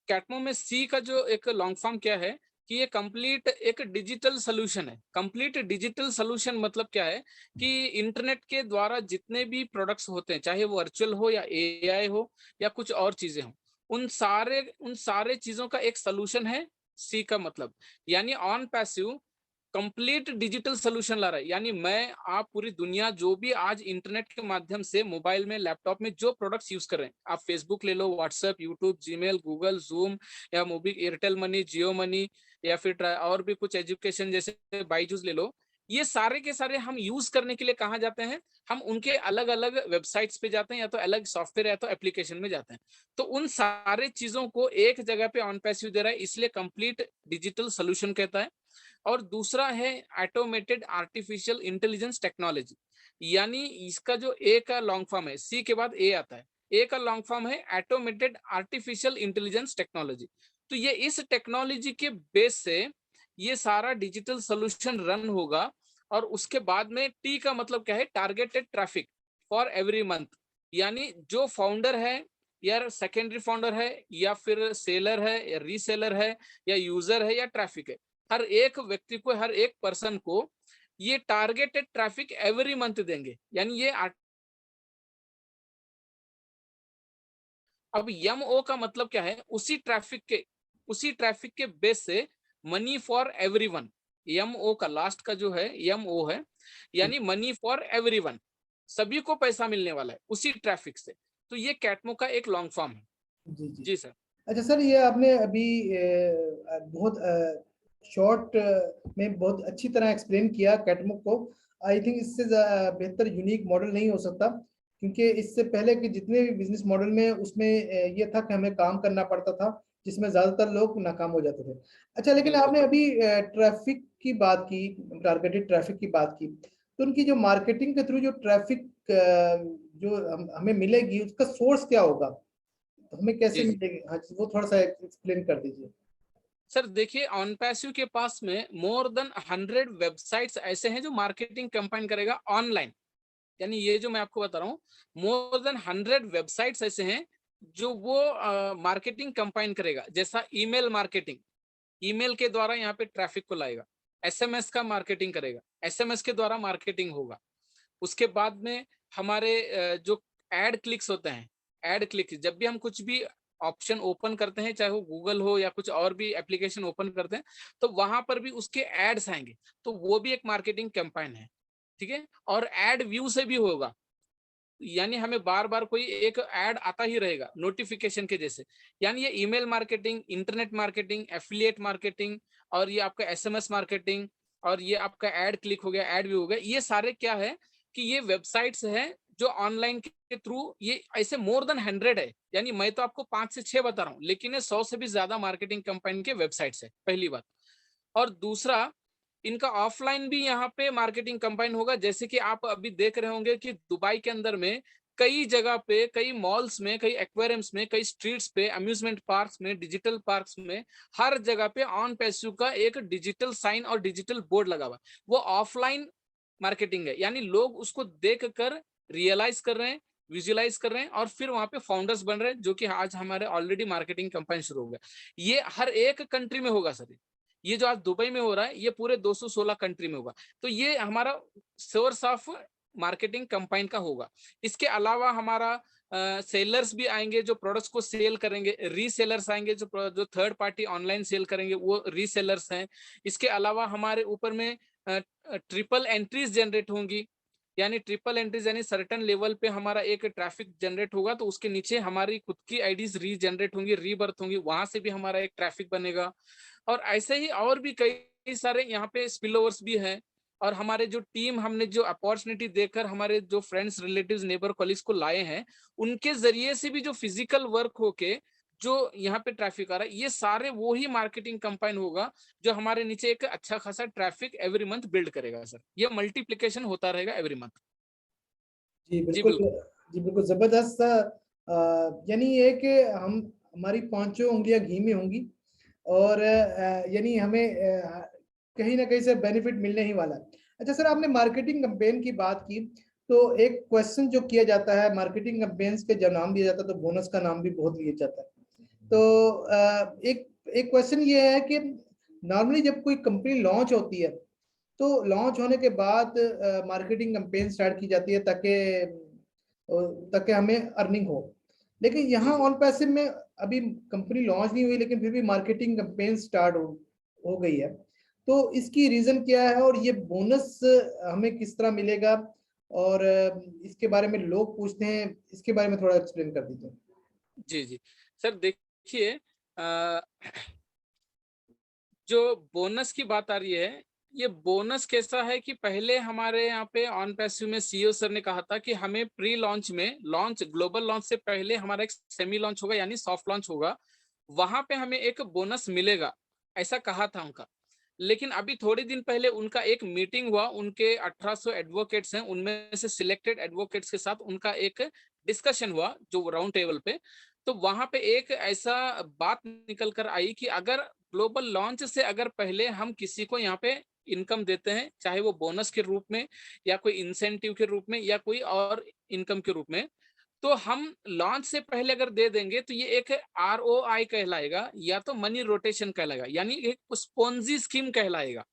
कैटमो में सी का जो एक लॉन्ग फॉर्म क्या है कि ये कंप्लीट एक डिजिटल सोल्यूशन है। कंप्लीट डिजिटल सोल्यूशन मतलब क्या है कि इंटरनेट के द्वारा जितने भी प्रोडक्ट्स होते हैं, चाहे वो वर्चुअल हो या AI हो या कुछ और चीजें हो, उन सारे चीजों का एक सोल्यूशन है सी का मतलब। यानी on passive complete digital solution ला रहा है। यानी मैं आप पूरी दुनिया जो भी आज इंटरनेट के माध्यम से मोबाइल में लैपटॉप में जो प्रोडक्ट्स यूज कर रहे हैं, आप फेसबुक ले लो, WhatsApp, YouTube, Gmail, Google, Zoom या मोबी, एयरटेल मनी, जियो मनी या फिर और भी कुछ एजुकेशन जैसे बाईजूस ले लो, ये सारे के सारे हम यूज करने के लिए कहाँ जाते हैं? हम उनके अलग अलग वेबसाइट्स पे जाते हैं, या तो अलग सॉफ्टवेयर या तो एप्लीकेशन में जाते हैं। तो उन सारे चीजों को एक जगह पे ऑन पैसिव दे रहा है, इसलिए कंप्लीट डिजिटल सोल्यूशन कहता है। और दूसरा है ऑटोमेटेड आर्टिफिशियल इंटेलिजेंस टेक्नोलॉजी। यानी इसका जो ए का लॉन्ग फॉर्म है, सी के बाद ए आता है, ए का लॉन्ग फॉर्म है ऑटोमेटेड आर्टिफिशियल इंटेलिजेंस टेक्नोलॉजी। तो ये इस टेक्नोलॉजी के बेस से ये सारा डिजिटल सोल्यूशन रन होगा। और उसके बाद में टी का मतलब क्या है? Targeted traffic for every month. यानी जो फाउंडर है या सेकेंडरी फाउंडर है या फिर सेलर है या रीसेलर है या यूजर है या ट्रैफिक है, हर एक व्यक्ति को, हर एक पर्सन को ये टारगेटेड ट्रैफिक एवरी मंथ देंगे। यानी ये अब MO का मतलब क्या है? उसी ट्रैफिक के बेस से मनी फॉर एवरीवन। MO का लास्ट का जो है MO है, यानी मनी फॉर एवरीवन, सभी को पैसा मिलने वाला है उसी ट्रैफिक से। तो ये कैटमो का एक लॉन्ग फॉर्म है। जी जी। जी सर। अच्छा सर, ये आपने अभी बहुत शॉर्ट में बहुत अच्छी तरह एक्सप्लेन किया कैटमुक को। आई थिंक इससे बेहतर यूनिक मॉडल नहीं हो सकता, क्योंकि इससे पहले के जितने भी बिजनेस मॉडल में उसमें ये था कि हमें काम करना पड़ता था, जिसमें ज्यादातर लोग नाकाम हो जाते थे। अच्छा, लेकिन बिल्कुल आपने अभी ट्रैफिक की बात की, टारगेटेड ट्रैफिक की बात की, तो उनकी जो मार्केटिंग के थ्रू जो ट्रैफिक जो हमें मिलेगी, उसका सोर्स क्या होगा, तो हमें कैसे जी जी मिलेगी? हाँ जी, वो थोड़ा सा एक्सप्लेन कर दीजिए। सर, देखिए ऑन पैसिव के पास में मोर देन 100 वेबसाइट्स ऐसे हैं जो मार्केटिंग कैंपेन करेगा ऑनलाइन। यानी ये जो मैं आपको बता रहा हूँ, मोर देन 100 वेबसाइट्स ऐसे हैं जो वो मार्केटिंग कंपाइन करेगा। जैसा ईमेल मार्केटिंग, ईमेल के द्वारा यहाँ पे ट्रैफिक को लाएगा। SMS का मार्केटिंग करेगा, SMS के द्वारा मार्केटिंग होगा। उसके बाद में हमारे जो एड क्लिक्स होते हैं, एड क्लिक जब भी हम कुछ भी ऑप्शन ओपन करते हैं, चाहे वो गूगल हो या कुछ और भी एप्लीकेशन ओपन करते हैं, तो वहां पर भी उसके एड्स आएंगे, तो वो भी एक मार्केटिंग कैंपेन है। ठीक है। और एड व्यू से भी होगा, यानी हमें बार बार कोई एक ऐड आता ही रहेगा नोटिफिकेशन के जैसे। यानी ये email marketing, internet marketing, affiliate marketing, और ये आपका SMS मार्केटिंग, और ये आपका ऐड क्लिक हो गया, ऐड भी हो गया, ये सारे क्या है कि ये वेबसाइट्स हैं जो ऑनलाइन के थ्रू, ये ऐसे मोर देन 100 है। यानी मैं तो आपको 5 से 6 बता रहा हूँ, लेकिन ये 100 से भी ज्यादा मार्केटिंग कंपनी के वेबसाइट्स है, पहली बात। और दूसरा, इनका ऑफलाइन भी यहाँ पे मार्केटिंग कंबाइन होगा। जैसे कि आप अभी देख रहे होंगे कि दुबई के अंदर में कई जगह पे, कई मॉल्स में, कई एक्वेरियम्स में, कई स्ट्रीट्स पे, अम्यूजमेंट पार्क्स में, डिजिटल पार्क्स में, हर जगह पे ऑन पैसिव का एक डिजिटल साइन और डिजिटल बोर्ड लगा हुआ। वो ऑफलाइन मार्केटिंग है। यानी लोग उसको देख कर रियलाइज कर रहे हैं, विजुअलाइज कर रहे हैं, और फिर वहां पे फाउंडर्स बन रहे हैं, जो कि आज हमारे ऑलरेडी मार्केटिंग कंपनी शुरू हो गया। ये हर एक कंट्री में होगा सर। ये जो आज दुबई में हो रहा है, ये पूरे 216 कंट्री में होगा। तो ये हमारा सोर्स ऑफ मार्केटिंग कंपाइन का होगा। इसके अलावा हमारा सेलर्स भी आएंगे जो प्रोडक्ट्स को सेल करेंगे, रीसेलर्स आएंगे जो थर्ड पार्टी ऑनलाइन सेल करेंगे, वो रीसेलर्स हैं। इसके अलावा हमारे ऊपर में ट्रिपल एंट्रीज जनरेट होंगी। यानी ट्रिपल एंट्रीज यानी सर्टेन लेवल पे हमारा एक ट्रैफिक जनरेट होगा, तो उसके नीचे हमारी खुद की आईडीज रीजनरेट होंगी, रीबर्थ होंगी, वहां से भी हमारा एक ट्रैफिक बनेगा। और ऐसे ही और भी कई सारे यहाँ पे स्पिल ओवर्स भी हैं। और हमारे जो टीम, हमने जो अपॉर्चुनिटी देकर हमारे जो फ्रेंड्स, रिलेटिव्स, नेबर, कॉलीग्स को लाए हैं, उनके जरिए से भी जो फिजिकल वर्क होके जो यहाँ पे ट्रैफिक आ रहा है, ये सारे वो ही मार्केटिंग कंपाइन होगा जो हमारे नीचे एक अच्छा खासा ट्रैफिक एवरी मंथ बिल्ड करेगा सर। ये मल्टीप्लीकेशन होता रहेगा एवरी मंथ। जी जी बिल्कुल। बिल्कुल। जी बिल्कुल जबरदस्त यानी ये कि हम हमारी पांचों उंगलियां घी में होंगी और यानी हमें कहीं ना कहीं से बेनिफिट मिलने ही वाला है। अच्छा सर, आपने मार्केटिंग कैंपेन की बात की, तो एक क्वेश्चन जो किया जाता है, मार्केटिंग कैंपेन्स के जब नाम दिया जाता है तो बोनस का नाम भी बहुत लिया जाता है। तो एक एक क्वेश्चन ये है कि नॉर्मली जब कोई कंपनी लॉन्च होती है तो लॉन्च होने के बाद मार्केटिंग कैंपेन स्टार्ट की जाती है ताकि ताकि हमें अर्निंग हो। लेकिन जी यहाँ जी ऑन पैसिव में अभी कंपनी लॉन्च नहीं हुई लेकिन फिर भी मार्केटिंग कैंपेन स्टार्ट हो गई है। तो इसकी रीजन क्या है और ये बोनस हमें किस तरह मिलेगा, और इसके बारे में लोग पूछते हैं, इसके बारे में थोड़ा एक्सप्लेन कर दीजिए। जी जी सर, देखिए जो बोनस की बात आ रही है, ये बोनस कैसा है कि पहले हमारे यहाँ पे ऑन पैसिव में सीईओ सर ने कहा था कि हमें प्री लॉन्च में, लॉन्च ग्लोबल लॉन्च से पहले हमारा एक सेमी लॉन्च होगा यानी सॉफ्ट लॉन्च होगा, वहां पे हमें एक बोनस मिलेगा, ऐसा कहा था उनका। लेकिन अभी थोड़े दिन पहले उनका एक मीटिंग हुआ, उनके 1800 एडवोकेट्स हैं, उनमें से सिलेक्टेड एडवोकेट्स के साथ उनका एक डिस्कशन हुआ जो राउंड टेबल पे। तो वहां पे एक ऐसा बात निकल कर आई कि अगर ग्लोबल लॉन्च से अगर पहले हम किसी को यहाँ पे इनकम देते हैं, चाहे वो बोनस के रूप में या कोई इंसेंटिव के रूप में या कोई और इनकम के रूप में, तो हम लॉन्च से पहले अगर दे देंगे तो ये एक आरओआई कहलाएगा या तो मनी रोटेशन कहलाएगा, यानी एक स्पॉन्जी स्कीम कहलाएगा।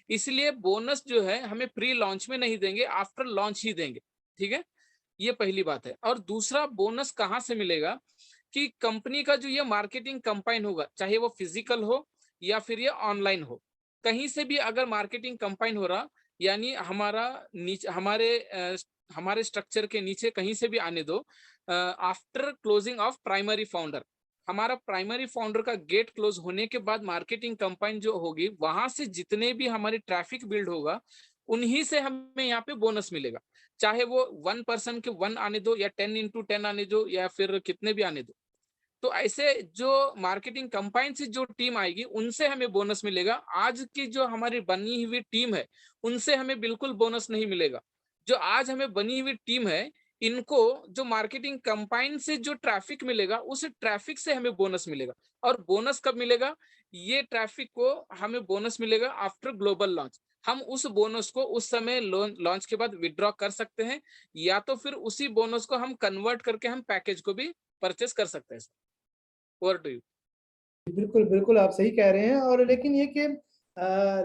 इसलिए बोनस जो है हमें प्री लॉन्च में नहीं देंगे, आफ्टर लॉन्च ही देंगे। ठीक है, ये पहली बात है। और दूसरा, बोनस कहाँ से मिलेगा कि कंपनी का जो ये मार्केटिंग कंपाइन होगा, चाहे वो फिजिकल हो या फिर ये ऑनलाइन हो, कहीं से भी अगर मार्केटिंग कंपाइन हो रहा, यानी हमारा नीचे हमारे स्ट्रक्चर के नीचे कहीं से भी आने दो, after closing of primary founder, हमारा प्राइमरी फाउंडर का गेट क्लोज होने के बाद मार्केटिंग कंपाइन जो होगी, वहां से जितने भी हमारी ट्रैफिक बिल्ड होगा, उन्हीं से हमें यहाँ पे बोनस मिलेगा। चाहे वो 1% के 1 आने दो या 10x10 आने दो या फिर कितने भी आने दो। तो ऐसे जो मार्केटिंग कंपाइन से जो टीम आएगी उनसे हमें बोनस मिलेगा। आज की जो हमारी बनी हुई टीम है उनसे हमें बिल्कुल बोनस नहीं मिलेगा। जो आज हमें बनी हुई टीम है, इनको जो मार्केटिंग कंपाइन से जो ट्रैफिक मिलेगा उस ट्रैफिक से हमें बोनस मिलेगा। और बोनस कब मिलेगा? ये ट्रैफिक को हमें बोनस मिलेगा आफ्टर ग्लोबल लॉन्च। हम उस बोनस को उस समय लॉन्च के बाद विड्रॉ कर सकते हैं, या तो फिर उसी बोनस को हम कन्वर्ट करके हम पैकेज को भी परचेस कर सकते हैं। Over to you. बिल्कुल बिल्कुल, आप सही कह रहे हैं। और लेकिन ये कि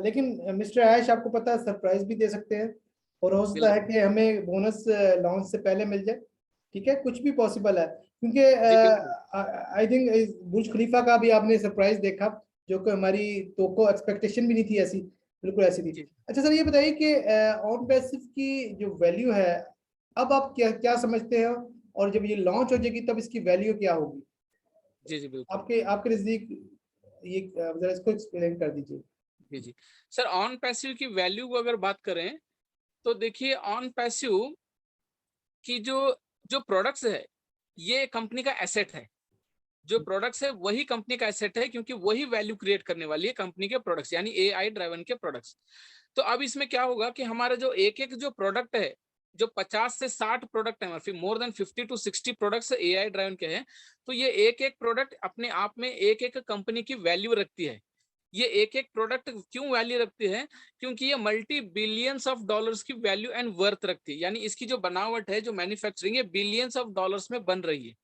लेकिन मिस्टर ऐश, आपको पता है सरप्राइज भी दे सकते हैं और हो सकता है बिल्कुल। कि हमें बोनस लॉन्च से पहले मिल जाए। ठीक है, कुछ भी पॉसिबल है क्योंकि जी बिल्कुल। आई थिंक बुर्ज खलीफा का भी आपने सरप्राइज देखा, जो कि हमारी तो को एक्सपेक्टेशन भी नहीं थी ऐसी, बिल्कुल ऐसी थी। जी अच्छा सर, ये बताइए कि ऑन पैसिव की जो वैल्यू है, अब आप क्या क्या समझते हैं, और जब ये लॉन्च हो जाएगी तब इसकी वैल्यू क्या होगी जी जी बिल्कुल। आपके आपके नजदीक? ये जरा इसको एक्सप्लेन कर दीजिए। जी जी सर, ऑन पैसिव की वैल्यू को अगर बात करें तो देखिए, ऑन पैसिव की जो जो प्रोडक्ट्स है, ये कंपनी का एसेट है। जो प्रोडक्ट्स है वही कंपनी का एसेट है, क्योंकि वही वैल्यू क्रिएट करने वाली है कंपनी के प्रोडक्ट्स, यानी एआई ड्राइवन के प्रोडक्ट्स। तो अब इसमें क्या होगा कि हमारा जो एक एक जो प्रोडक्ट है, जो 50 से 60 प्रोडक्ट है, फिर more than 50 to 60 products AI driven के हैं। तो ये एक एक प्रोडक्ट अपने आप में एक एक कंपनी की वैल्यू रखती है। ये एक एक प्रोडक्ट क्यों वैल्यू रखती है? क्योंकि ये मल्टी बिलियंस ऑफ डॉलर्स की वैल्यू एंड वर्थ रखती है, यानी इसकी जो बनावट है, जो मैन्युफैक्चरिंग है, बिलियंस ऑफ डॉलर्स में बन रही है।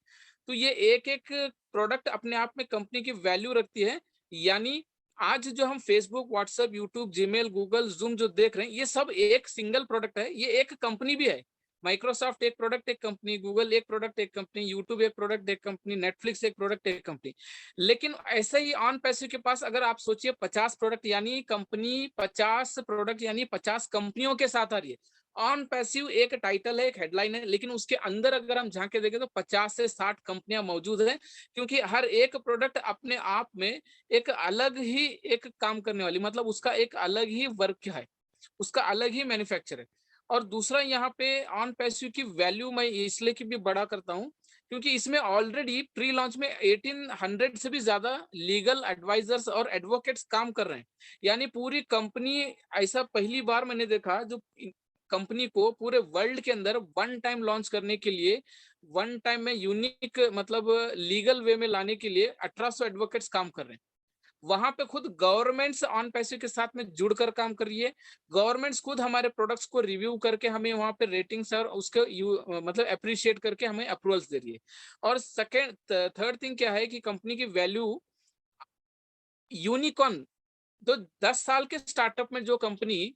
तो ये एक एक प्रोडक्ट अपने आप में कंपनी की वैल्यू रखती है। यानी आज जो हम Facebook, WhatsApp, YouTube, Gmail, Google, zoom जो देख रहे हैं, ये सब एक सिंगल प्रोडक्ट है, ये एक कंपनी भी है। माइक्रोसॉफ्ट एक प्रोडक्ट एक कंपनी, गूगल एक प्रोडक्ट एक कंपनी, यूट्यूब एक प्रोडक्ट एक कंपनी, नेटफ्लिक्स एक प्रोडक्ट एक कंपनी। लेकिन ऐसे ही ऑन पैसिव के पास अगर आप सोचिए 50 प्रोडक्ट, यानी कंपनी 50 प्रोडक्ट यानी 50 कंपनियों के साथ आ रही है। ऑन पैसिव एक टाइटल है, एक हेडलाइन है, लेकिन उसके अंदर अगर हम झांक के देखें तो 50 से 60 कंपनियां मौजूद हैं, क्योंकि हर एक प्रोडक्ट अपने आप में एक अलग ही एक काम करने वाली, मतलब उसका एक अलग ही वर्क है, उसका अलग ही मैन्युफैक्चर है। और दूसरा, यहाँ पे ऑन पैसिव की वैल्यू मैं इसलिए की भी बड़ा करता हूँ, क्योंकि इसमें ऑलरेडी प्री लॉन्च में 1800 से भी ज्यादा लीगल एडवाइजर्स और एडवोकेट्स काम कर रहे हैं। यानी पूरी कंपनी, ऐसा पहली बार मैंने देखा जो कंपनी को पूरे वर्ल्ड के अंदर वन टाइम लॉन्च करने के लिए, वन टाइम में यूनिक मतलब लीगल वे में लाने के लिए 1800 एडवोकेट्स काम कर रहे हैं। वहां पे खुद गवर्नमेंट्स ऑन पैसिव के साथ में जुड़कर काम कर रही है। गवर्नमेंट्स खुद हमारे प्रोडक्ट्स को रिव्यू करके हमें वहां पे रेटिंग्स और उसके मतलब अप्रिशिएट करके हमें अप्रूवल्स दे रही है। और सेकेंड थर्ड थिंग क्या है कि कंपनी की वैल्यू यूनिकॉर्न, तो 10 साल के स्टार्टअप में जो कंपनी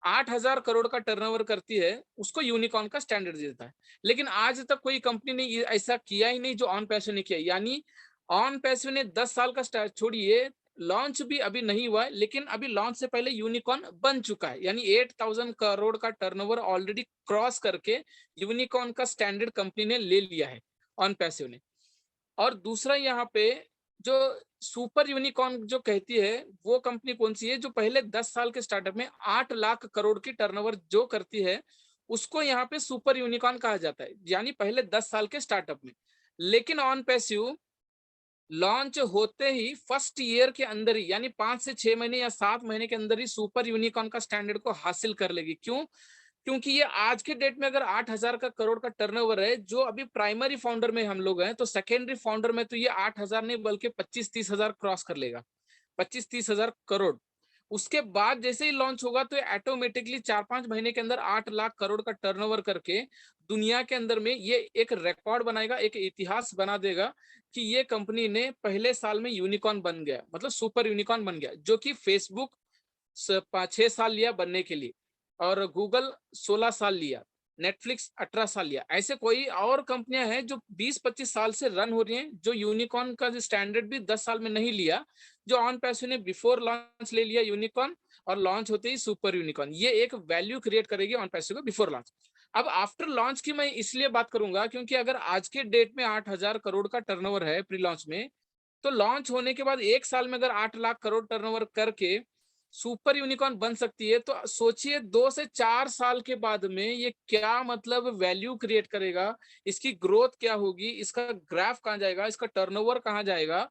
8,000 करोड़ का टर्नओवर करती है, उसको यूनिकॉर्न का स्टैंडर्ड देता है। लेकिन आज तक कोई कंपनी ने ऐसा किया ही नहीं जो ऑन पैसिव ने किया। यानी ऑन पैसिव ने 10 साल का छोड़िए, लॉन्च भी अभी नहीं हुआ है, लेकिन अभी लॉन्च से पहले यूनिकॉर्न बन चुका है। यानी 8,000 करोड़ का टर्नओवर ऑलरेडी क्रॉस करके यूनिकॉर्न का स्टैंडर्ड कंपनी ने ले लिया है, ऑन पैसिव ने। और दूसरा यहाँ पे जो सुपर यूनिकॉर्न जो कहती है, वो कंपनी कौन सी है? जो पहले 10 साल के स्टार्टअप में 8 लाख करोड़ की टर्नओवर जो करती है, उसको यहाँ पे सुपर यूनिकॉर्न कहा जाता है, यानी पहले 10 साल के स्टार्टअप में। लेकिन ऑन पैसिव लॉन्च होते ही फर्स्ट ईयर के अंदर ही, यानी 5 से 6 महीने या 7 महीने के अंदर ही सुपर यूनिकॉर्न का स्टैंडर्ड को हासिल कर लेगी। क्यों? क्योंकि ये आज के डेट में अगर 8,000 का करोड़ का टर्नओवर है, जो अभी प्राइमरी फाउंडर में हम लोग हैं, तो सेकेंडरी फाउंडर में तो ये 8,000 नहीं बल्कि 25-30 हजार क्रॉस कर लेगा, 25-30 हजार करोड़। उसके बाद जैसे ही लॉन्च होगा तो ऑटोमेटिकली 4-5 महीने के अंदर 8 लाख करोड़ का टर्नओवर करके दुनिया के अंदर में ये एक रिकॉर्ड बनाएगा, एक इतिहास बना देगा कि ये कंपनी ने पहले साल में यूनिकॉर्न बन गया, मतलब सुपर यूनिकॉर्न बन गया। जो कि फेसबुक 6 साल लिया बनने के लिए, और गूगल 16 साल लिया, नेटफ्लिक्स 18 साल लिया। ऐसे कोई और कंपनियां हैं जो 20-25 साल से रन हो रही हैं, जो यूनिकॉर्न का स्टैंडर्ड भी 10 साल में नहीं लिया, जो ऑन पैसिव ने बिफोर लॉन्च ले लिया यूनिकॉर्न, और लॉन्च होते ही सुपर यूनिकॉर्न। ये एक वैल्यू क्रिएट करेगी ऑन पैसिव को बिफोर लॉन्च। अब आफ्टर लॉन्च की मैं इसलिए बात करूंगा क्योंकि अगर आज के डेट में 8,000 करोड़ का टर्नओवर है प्री लॉन्च में, तो लॉन्च होने के बाद 1 साल में अगर 8 लाख करोड़ टर्नओवर करके सुपर यूनिकॉर्न बन सकती है, तो सोचिए 2 से 4 साल के बाद में ये क्या मतलब वैल्यू क्रिएट करेगा, इसकी ग्रोथ क्या होगी, इसका ग्राफ कहाँ जाएगा, इसका टर्नओवर कहाँ जाएगा।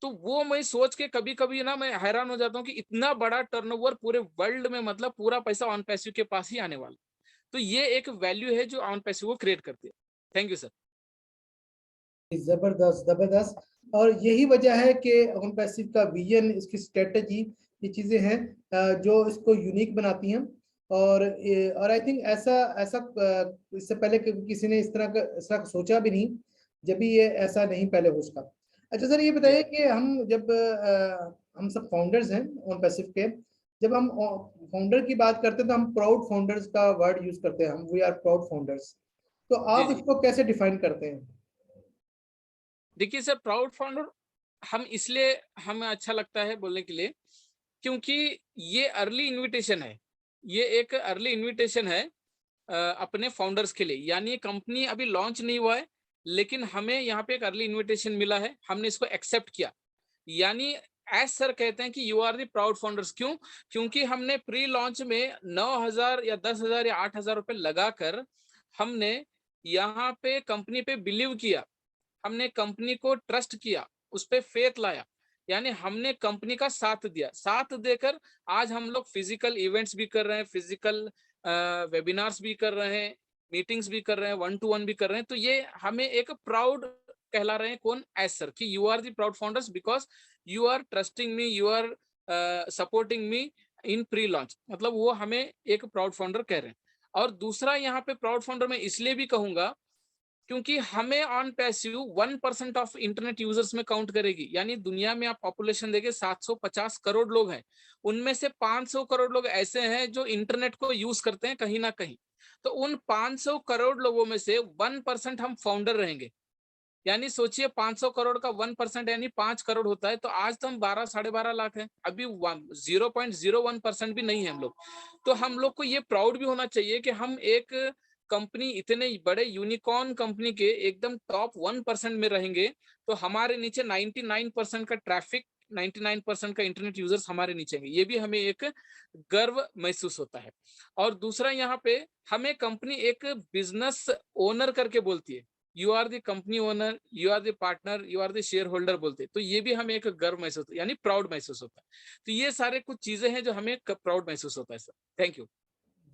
तो वो मैं सोच के कभी कभी ना मैं हैरान हो जाता हूँ कि इतना बड़ा टर्नओवर पूरे वर्ल्ड में, मतलब पूरा पैसा ऑन पैसिव के पास ही आने वाला। तो ये एक वैल्यू है जो ऑन पैसिव को क्रिएट करती है। Thank you sir. जबरदस्त जबरदस्त। और यही वजह है कि होम पैसिव का विजन, इसकी स्ट्रेटजी, ये चीजें हैं जो इसको यूनिक बनाती हैं। और आई थिंक ऐसा ऐसा इससे पहले किसी ने इस तरह का सोचा भी नहीं, जब भी ये ऐसा नहीं पहले हो सका। अच्छा सर, ये जी बताइए कि हम जब हम सब फाउंडर्स हैं होम पैसिव के, जब हम फाउंडर की बात करते हैं तो हम प्राउड फाउंडर्स का वर्ड यूज करते हैं, हम वी आर प्राउड फाउंडर्स। तो जी आप जी। इसको कैसे डिफाइन करते हैं? देखिए सर, प्राउड फाउंडर हम इसलिए हमें अच्छा लगता है बोलने के लिए, क्योंकि ये अर्ली इनविटेशन है। ये एक अर्ली इनविटेशन है अपने फाउंडर्स के लिए। यानी कंपनी अभी लॉन्च नहीं हुआ है, लेकिन हमें यहाँ पे एक अर्ली इनविटेशन मिला है, हमने इसको एक्सेप्ट किया। यानी एज सर कहते हैं कि you are the proud founders. क्यों? क्योंकि हमने प्री लॉन्च में 9,000 या 10,000 या 8,000 रुपए लगाकर हमने यहाँ पे कंपनी पे बिलीव किया, हमने कंपनी को ट्रस्ट किया, उस पर फेथ लाया। यानी हमने कंपनी का साथ दिया। साथ देकर आज हम लोग फिजिकल इवेंट्स भी कर रहे हैं, फिजिकल वेबिनार्स भी कर रहे हैं, मीटिंग्स भी कर रहे हैं, 1-to-1 भी कर रहे हैं। तो ये हमें एक प्राउड कहला रहे हैं। कौन? एज सर, कि you are the proud founders because you are trusting me, you are supporting me in pre launch. मतलब वो हमें एक प्राउड फाउंडर कह रहे हैं। और दूसरा यहाँ पे प्राउड फाउंडर मैं इसलिए भी कहूंगा क्योंकि हमें on passive 1% of internet users में काउंट करेगी। यानी दुनिया में आप पॉपुलेशन देखें 750 करोड़ लोग हैं, उनमें से 500 करोड़ लोग ऐसे हैं जो इंटरनेट को यूज करते हैं कहीं ना कहीं। तो उन 500 करोड़ लोगों में से 1% हम फाउंडर रहेंगे। यानी सोचिए 500 करोड़ का 1% यानी 5 करोड़ होता है। तो आज तो हम 12-12.5 लाख हैं, अभी 0.01% भी नहीं है हम लोग। तो हम लोग को ये प्राउड भी होना चाहिए कि हम एक कंपनी, इतने बड़े यूनिकॉर्न कंपनी के एकदम टॉप 1% में रहेंगे। तो हमारे नीचे 99% का ट्रैफिक, 99% का इंटरनेट यूजर्स हमारे नीचे हैं। ये भी हमें एक गर्व महसूस होता है। और दूसरा यहाँ पे हमें कंपनी एक बिजनेस ओनर करके बोलती है। You are the company owner, you are the partner, you are the shareholder बोलते हैं। तो ये भी हमें एक गर्व महसूस होता है, यानी प्राउड महसूस होता है। तो ये सारे कुछ चीजें हैं जो हमें प्राउड महसूस होता है सर। Thank you.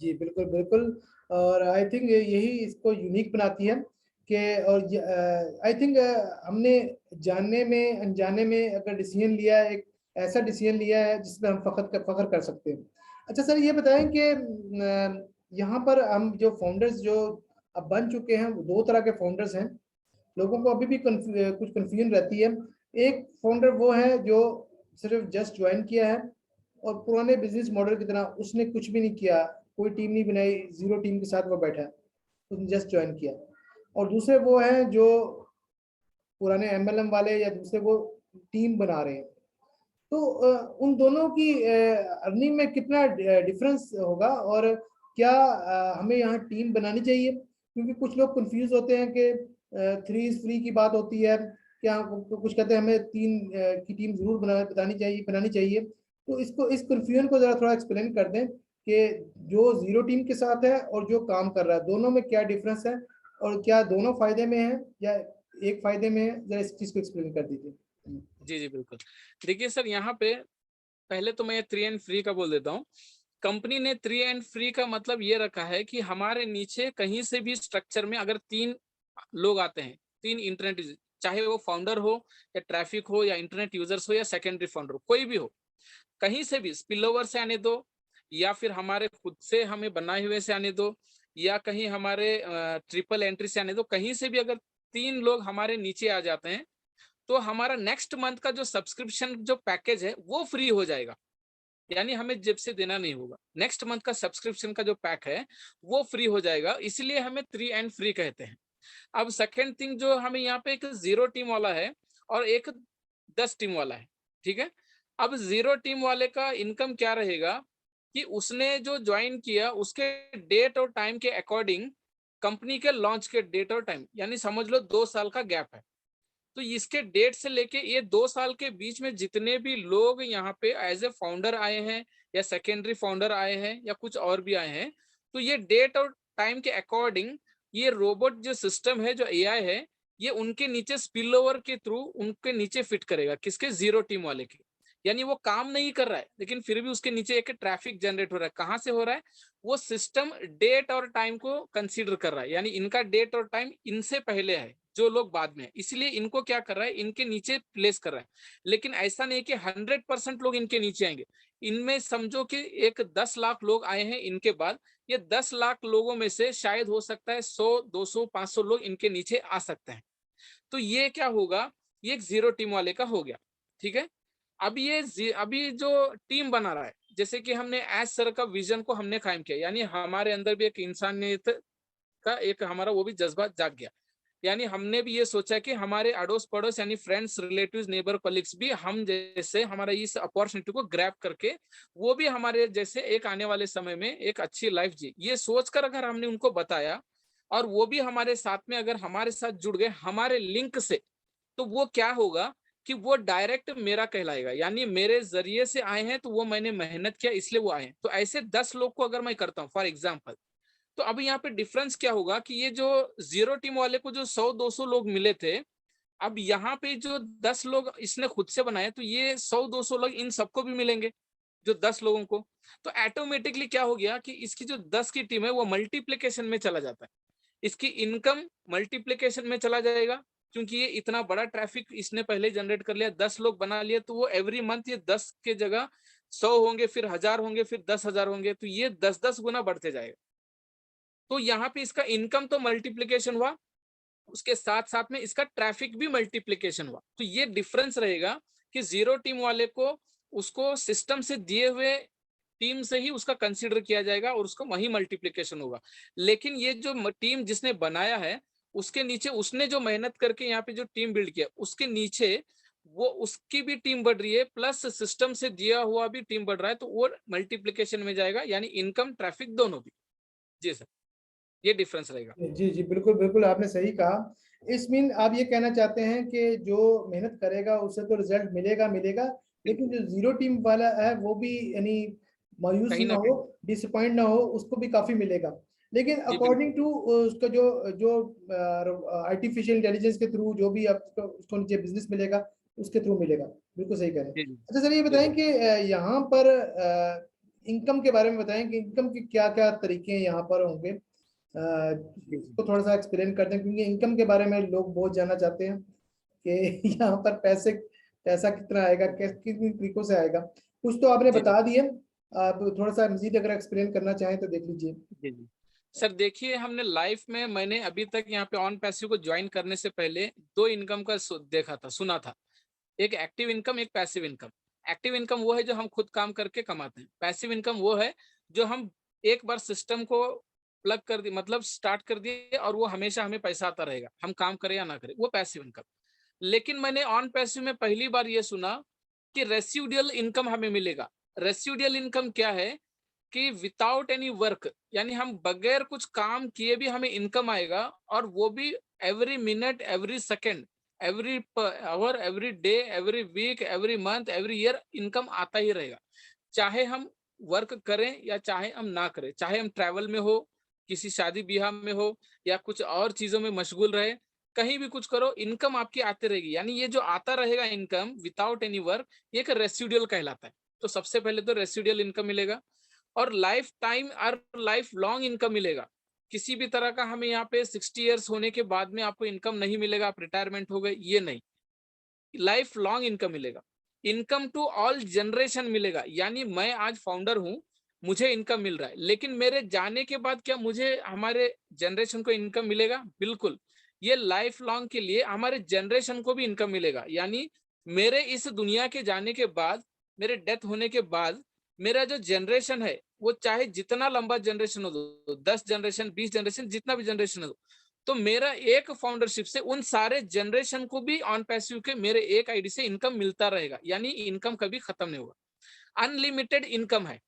जी, बिल्कुल, बिल्कुल। और आई थिंक यही इसको यूनिक बनाती है कि और आई थिंक हमने जानने में, अनजाने में अगर डिसीज़न लिया है, एक ऐसा डिसीज़न लिया है जिसमें हम फ़ख्र कर सकते हैं। अच्छा सर ये बताएँ कि यहाँ पर हम जो फाउंडर्स जो अब बन चुके हैं, वो 2 तरह के फाउंडर्स हैं। लोगों को अभी भी कुछ कन्फ्यूजन रहती है। एक फाउंडर वो है जो सिर्फ़ जस्ट जॉइन किया है और पुराने बिज़नेस मॉडल की तरह उसने कुछ भी नहीं किया, कोई टीम नहीं बनाई, ज़ीरो टीम के साथ वो बैठा है, उसने जस्ट जॉइन किया। और दूसरे वो हैं जो पुराने एमएलएम वाले या दूसरे वो टीम बना रहे हैं। तो उन दोनों की अर्निंग में कितना डिफरेंस होगा और क्या हमें यहाँ टीम बनानी चाहिए? क्योंकि कुछ लोग कन्फ्यूज़ होते हैं कि 3 इज़ फ्री की बात होती है, क्या कुछ कहते हैं हमें 3 की टीम ज़रूर बनानी चाहिए। तो इसको इस कन्फ्यूजन को ज़रा थोड़ा एक्सप्लेन कर दें कि जो ज़ीरो टीम के साथ है और जो काम कर रहा है, दोनों में क्या डिफरेंस है और क्या दोनों फ़ायदे में हैं या एक फ़ायदे में है? ज़रा इस चीज़ को एक्सप्लेन कर दीजिए। जी, जी, बिल्कुल। देखिए सर, यहाँ पे पहले तो मैं 3 एंड फ्री का बोल देता हूँ। कंपनी ने 3 एंड फ्री का मतलब ये रखा है कि हमारे नीचे कहीं से भी स्ट्रक्चर में अगर 3 लोग आते हैं, 3 इंटरनेट चाहे वो फाउंडर हो या ट्रैफिक हो या इंटरनेट यूजर्स हो या सेकेंडरी फाउंडर हो, कोई भी हो, कहीं से भी स्पिल ओवर से आने दो या फिर हमारे खुद से हमें बनाए हुए से आने दो या कहीं हमारे ट्रिपल एंट्री से आने दो, कहीं से भी अगर 3 लोग हमारे नीचे आ जाते हैं, तो हमारा नेक्स्ट मंथ का जो सब्सक्रिप्शन जो पैकेज है, वो फ्री हो जाएगा। यानी हमें जेब से देना नहीं होगा। नेक्स्ट मंथ का सब्सक्रिप्शन का जो पैक है, वो फ्री हो जाएगा, इसलिए हमें 3 एंड फ्री कहते हैं। अब सेकंड थिंग जो हमें यहाँ पे एक 0 टीम वाला है और एक 10 टीम वाला है, ठीक है? अब 0 टीम वाले का इनकम क्या रहेगा कि उसने जो जॉइन किया, उसके डेट और टाइम के अकॉर्डिंग कंपनी के लॉन्च के डेट और टाइम यानी समझ लो 2 साल का गैप है। तो इसके डेट से लेके ये 2 साल के बीच में जितने भी लोग यहाँ पे एज़ अ फाउंडर आए हैं या सेकेंडरी फाउंडर आए हैं या कुछ और भी आए हैं, तो ये डेट और टाइम के अकॉर्डिंग ये रोबोट जो सिस्टम है, जो एआई है, ये उनके नीचे स्पिल ओवर के थ्रू उनके नीचे फिट करेगा, किसके? ज़ीरो टीम वाले के। यानी वो काम नहीं कर रहा है, लेकिन फिर भी उसके नीचे एक ट्रैफिक जनरेट हो रहा है। कहाँ से हो रहा है? वो सिस्टम डेट और टाइम को कंसीडर कर रहा है, यानी इनका डेट और टाइम इनसे पहले है, जो लोग बाद में है, इसलिए इनको क्या कर रहा है? इनके नीचे प्लेस कर रहा है। लेकिन ऐसा नहीं कि 100% लोग इनके नीचे आएंगे। इनमें समझो कि एक 10 लाख लोग आए हैं इनके बाद, ये 10 लाख लोगों में से शायद हो सकता है 100 200 500 लोग इनके नीचे आ सकते हैं। तो ये क्या होगा? ये एक जीरो टीम वाले का हो गया, ठीक है? अभी जो टीम बना रहा है, जैसे कि हमने एज सर का विजन को हमने कायम किया, यानी हमारे अंदर भी एक इंसानियत का एक हमारा वो भी जज्बा जाग गया। यानी हमने भी ये सोचा कि हमारे अड़ोस पड़ोस यानी फ्रेंड्स, रिलेटिव्स, नेबर, कलीग्स भी हम जैसे हमारा इस अपॉर्चुनिटी को ग्रैब करके वो भी हमारे जैसे एक आने वाले समय में एक अच्छी लाइफ जी, ये सोचकर अगर हमने उनको बताया और वो भी हमारे साथ में अगर हमारे साथ जुड़ गए हमारे लिंक से, तो वो क्या होगा कि वो डायरेक्ट मेरा कहलाएगा, यानी मेरे जरिए से आए हैं तो वो मैंने मेहनत किया इसलिए वो आए हैं। तो ऐसे 10 लोग को अगर मैं करता हूँ फॉर एग्जाम्पल, तो अब यहाँ पे डिफरेंस क्या होगा कि ये जो जीरो टीम वाले को जो 100-200 लोग मिले थे, अब यहाँ पे जो 10 लोग इसने खुद से बनाए, तो ये 100-200 लोग इन सबको भी मिलेंगे, जो 10 लोगों को। तो ऑटोमेटिकली क्या हो गया कि इसकी जो 10 की टीम है वो मल्टीप्लिकेशन में चला जाता है। इसकी इनकम मल्टीप्लिकेशन में चला जाएगा, क्योंकि ये इतना बड़ा ट्रैफिक इसने पहले जनरेट कर लिया, 10 लोग बना लिए, तो वो एवरी मंथ ये 10 के जगह 100 होंगे, फिर 1000 होंगे, फिर 10,000 होंगे, तो ये 10-10 गुना बढ़ते जाएगा। तो यहाँ पे इसका इनकम तो मल्टीप्लिकेशन हुआ, उसके साथ साथ में इसका ट्रैफिक भी मल्टीप्लिकेशन हुआ। तो ये डिफरेंस रहेगा कि जीरो टीम वाले को उसको सिस्टम से दिए हुए टीम से ही उसका कंसीडर किया जाएगा और उसको वही मल्टीप्लिकेशन होगा। लेकिन ये जो टीम जिसने बनाया है, उसके नीचे उसने जो मेहनत करके यहाँ पे जो टीम बिल्ड किया, उसके नीचे वो उसकी भी टीम बढ़ रही है, प्लस सिस्टम से दिया हुआ भी टीम बढ़ रहा है, तो वो मल्टीप्लिकेशन में जाएगा, यानी इनकम ट्रैफिक दोनों भी। जी सर, ये डिफरेंस रहेगा। जी, जी, बिल्कुल, बिल्कुल आपने सही कहा। इस मीन आप ये कहना चाहते हैं कि जो मेहनत करेगा उसे तो रिज़ल्ट मिलेगा, मिलेगा, लेकिन बिल्कुल, जो ज़ीरो टीम वाला है वो भी यानी मायूस कहीं ना ना हो, कहीं। डिसअपॉइंट ना हो, उसको भी काफ़ी मिलेगा। लेकिन जी बिल्कुल। अकॉर्डिंग टू उसका जो जो आर्टिफिशियल इंटेलिजेंस के थ्रू जो भी आपको उसको नीचे बिज़नेस मिलेगा, उसके थ्रू मिलेगा। बिल्कुल सही कह रहे हैं। जी जी। अच्छा सर ये जी बताएँ सर। कि यहाँ पर इनकम के बारे में बताएं कि इनकम के क्या क्या तरीके यहाँ पर होंगे, इसको थोड़ा सा एक्सप्लेन कर दें, क्योंकि इनकम के बारे में लोग बहुत जानना चाहते हैं कि यहाँ पर पैसा कितना आएगा, कितनी तरीकों से आएगा। कुछ तो आपने जी बता दिए, आप थोड़ा सा मजीद अगर एक्सप्लेन करना चाहें तो देख लीजिए। जी जी सर, देखिए हमने लाइफ में, मैंने अभी तक यहाँ पे ऑन पैसिव को ज्वाइन करने से पहले दो इनकम का देखा था, सुना था। एक एक्टिव इनकम, एक पैसिव इनकम। एक्टिव इनकम वो है जो हम खुद काम करके कमाते हैं। पैसिव इनकम वो है जो हम एक बार सिस्टम को प्लग कर दिए, मतलब स्टार्ट कर दिए, और वो हमेशा हमें पैसा आता रहेगा, हम काम करें या ना करें, वो पैसिव इनकम। लेकिन मैंने ऑन पैसिव में पहली बार ये सुना कि रेसिडुअल इनकम हमें मिलेगा। रेसिडुअल इनकम क्या है कि विदाउट एनी वर्क, यानी हम बगैर कुछ काम किए भी हमें इनकम आएगा, और वो भी every minute, every second, every hour, every day, every week, every month, every year income आता ही रहेगा। चाहे हम वर्क करें या चाहे हम ना करें, चाहे हम ट्रैवल में हो, किसी शादी ब्याह में हो, या कुछ और चीजों में मशगूल रहे, कहीं भी कुछ करो, इनकम आपकी आती रहेगी। यानी ये जो आता रहेगा इनकम विदाउट एनी वर्क, ये एक रेसिडुअल कहलाता है। तो सबसे पहले तो रेसिडुअल इनकम मिलेगा, और लाइफ टाइम और लाइफ लॉन्ग इनकम मिलेगा। किसी भी तरह का हमें यहाँ पे 60 इयर्स होने के बाद में आपको इनकम नहीं मिलेगा, आप रिटायरमेंट हो गए, ये नहीं। लाइफ लॉन्ग इनकम मिलेगा। इनकम टू ऑल जनरेशन मिलेगा, यानी मैं आज फाउंडर हूं, मुझे इनकम मिल रहा है, लेकिन मेरे जाने के बाद क्या मुझे, हमारे जनरेशन को इनकम मिलेगा? बिल्कुल। ये लाइफ लॉन्ग के लिए हमारे जनरेशन को भी इनकम मिलेगा। यानी मेरे इस दुनिया के जाने के बाद, मेरे डेथ होने के बाद, मेरा जो जनरेशन है, वो चाहे जितना लंबा जनरेशन हो, 10 जनरेशन, 20 जनरेशन, जितना भी जनरेशन हो, तो मेरा एक फाउंडरशिप से उन सारे जनरेशन को भी ऑन पैसिव के मेरे एक आईडी से इनकम मिलता रहेगा। यानी इनकम कभी खत्म नहीं होगा। अनलिमिटेड इनकम है।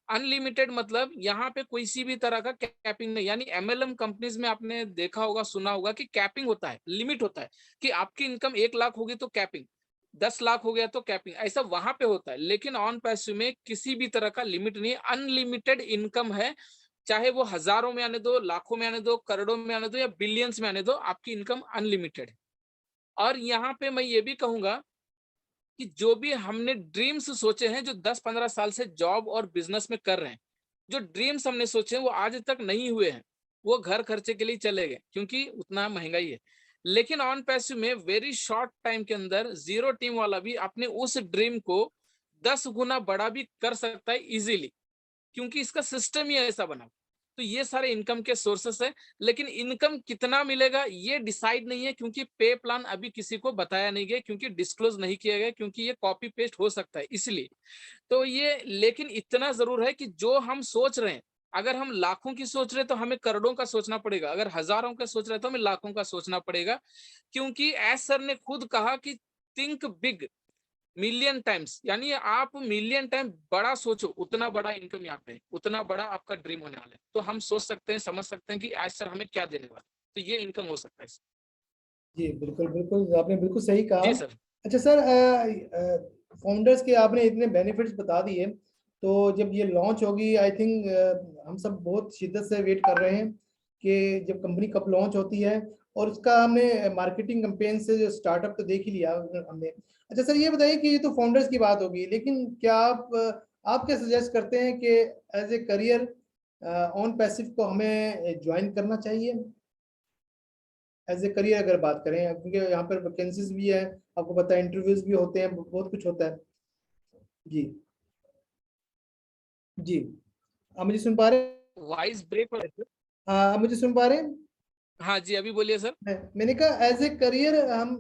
अनलिमिटेड मतलब यहाँ पे कोई सी भी तरह का कैपिंग नहीं। यानी एमएलएम कंपनीज में आपने देखा होगा, सुना होगा कि कैपिंग होता है, लिमिट होता है, कि आपकी इनकम 1 लाख होगी तो कैपिंग, 10 लाख हो गया तो कैपिंग, ऐसा वहां पे होता है। लेकिन ऑन पैसिव में किसी भी तरह का लिमिट नहीं है, अनलिमिटेड इनकम है। चाहे वो हजारों में आने दो, लाखों में आने दो, करोड़ों में आने दो, या बिलियंस में आने दो, आपकी इनकम अनलिमिटेड है। और यहाँ पे मैं ये भी कहूंगा कि जो भी हमने ड्रीम्स सोचे हैं, जो 10-15 साल से जॉब और बिजनेस में कर रहे हैं, जो ड्रीम्स हमने सोचे हैं वो आज तक नहीं हुए हैं, वो घर खर्चे के लिए चले गए, क्योंकि उतना महंगाई है। लेकिन ऑन पैसिव में वेरी शॉर्ट टाइम के अंदर जीरो टीम वाला भी अपने उस ड्रीम को 10 गुना बड़ा भी कर सकता है इजीली, क्योंकि इसका सिस्टम ही ऐसा बना। तो ये सारे इनकम के सोर्सेस है। लेकिन इनकम कितना मिलेगा ये डिसाइड नहीं है, क्योंकि पे प्लान अभी किसी को बताया नहीं गया, क्योंकि डिस्क्लोज नहीं किया गया, क्योंकि ये कॉपी पेस्ट हो सकता है इसलिए। तो ये, लेकिन इतना जरूर है कि जो हम सोच रहे हैं, अगर हम लाखों की सोच रहे हैं तो हमें करोड़ों का सोचना पड़ेगा, अगर हजारों का सोच रहे हैं तो हमें लाखों का सोचना पड़ेगा। क्योंकि एस सर ने खुद कहा कि थिंक बिग मिलियन टाइम्स, यानी आप मिलियन टाइम बड़ा सोचो, उतना बड़ा इनकम यहाँ पे है, उतना बड़ा आपका ड्रीम होने वाला है। तो हम सोच सकते हैं, समझ सकते हैं कि आज सर हमें क्या देने वाला है, तो ये इनकम हो सकता है। जी बिल्कुल बिल्कुल, आपने बिल्कुल सही कहा। जी सर। अच्छा सर, फाउंडर्स के आपने इतने बेनिफिट्स बता दिए, तो जब ये लॉन्च होगी, आई थिंक हम सब बहुत शिद्दत से वेट कर रहे हैं कि जब कंपनी कब लॉन्च होती है। और उसका हमने मार्केटिंग कैंपेन से जो स्टार्टअप तो देख ही लिया हमने। अच्छा सर, ये बताइए कि ये तो फाउंडर्स की बात होगी, लेकिन क्या आप क्या सजेस्ट करते हैं कि as a career on passive को हमें ज्वाइन करना चाहिए एज ए करियर, अगर बात करें, क्योंकि यहाँ पर वैकेंसीज भी है, आपको पता है, इंटरव्यूज भी होते हैं, बहुत कुछ होता है। जी जी, आप मुझे सुन पा रहे हैं? वॉइस ब्रेक हो रहा है। हाँ, आप मुझे सुन पा रहे हैं? हाँ जी, अभी बोलिए सर। मैंने कहा एज ए करियर हम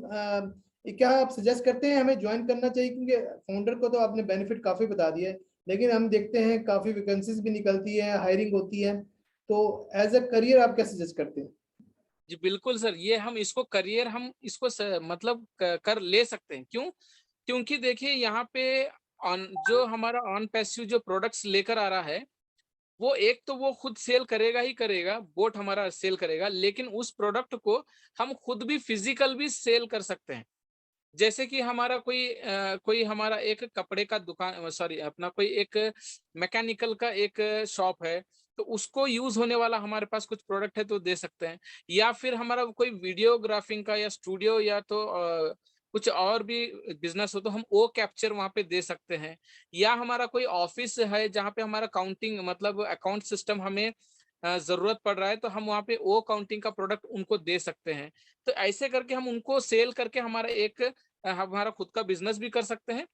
क्या आप सजेस्ट करते हैं हमें ज्वाइन करना चाहिए, क्योंकि फाउंडर को तो आपने बेनिफिट काफी बता दिया है, लेकिन हम देखते हैं काफी वैकेंसीज भी निकलती है, हायरिंग होती है, तो एज ए करियर आप क्या सजेस्ट करते हैं? जी बिल्कुल सर, ये हम इसको करियर, हम इसको मतलब कर ले सकते हैं। क्यों? क्योंकि देखिए यहाँ पे ऑन, जो हमारा ऑन पैसिव जो प्रोडक्ट्स लेकर आ रहा है, वो एक तो वो खुद सेल करेगा ही करेगा, बोट हमारा सेल करेगा, लेकिन उस प्रोडक्ट को हम खुद भी फिजिकल भी सेल कर सकते हैं। जैसे कि हमारा कोई हमारा एक कपड़े का दुकान, सॉरी, अपना कोई एक मैकेनिकल का एक शॉप है, तो उसको यूज होने वाला हमारे पास कुछ प्रोडक्ट है तो दे सकते हैं। या फिर हमारा कोई वीडियोग्राफिंग का या स्टूडियो, या तो कुछ और भी बिजनेस हो तो हम वो कैप्चर वहाँ पे दे सकते हैं, या हमारा कोई ऑफिस है जहाँ पे हमारा काउंटिंग मतलब अकाउंट सिस्टम हमें जरूरत पड़ रहा है, तो हम वहाँ पे वो काउंटिंग का प्रोडक्ट उनको दे सकते हैं। तो ऐसे करके हम उनको सेल करके हमारा एक हमारा खुद का बिजनेस भी कर सकते हैं।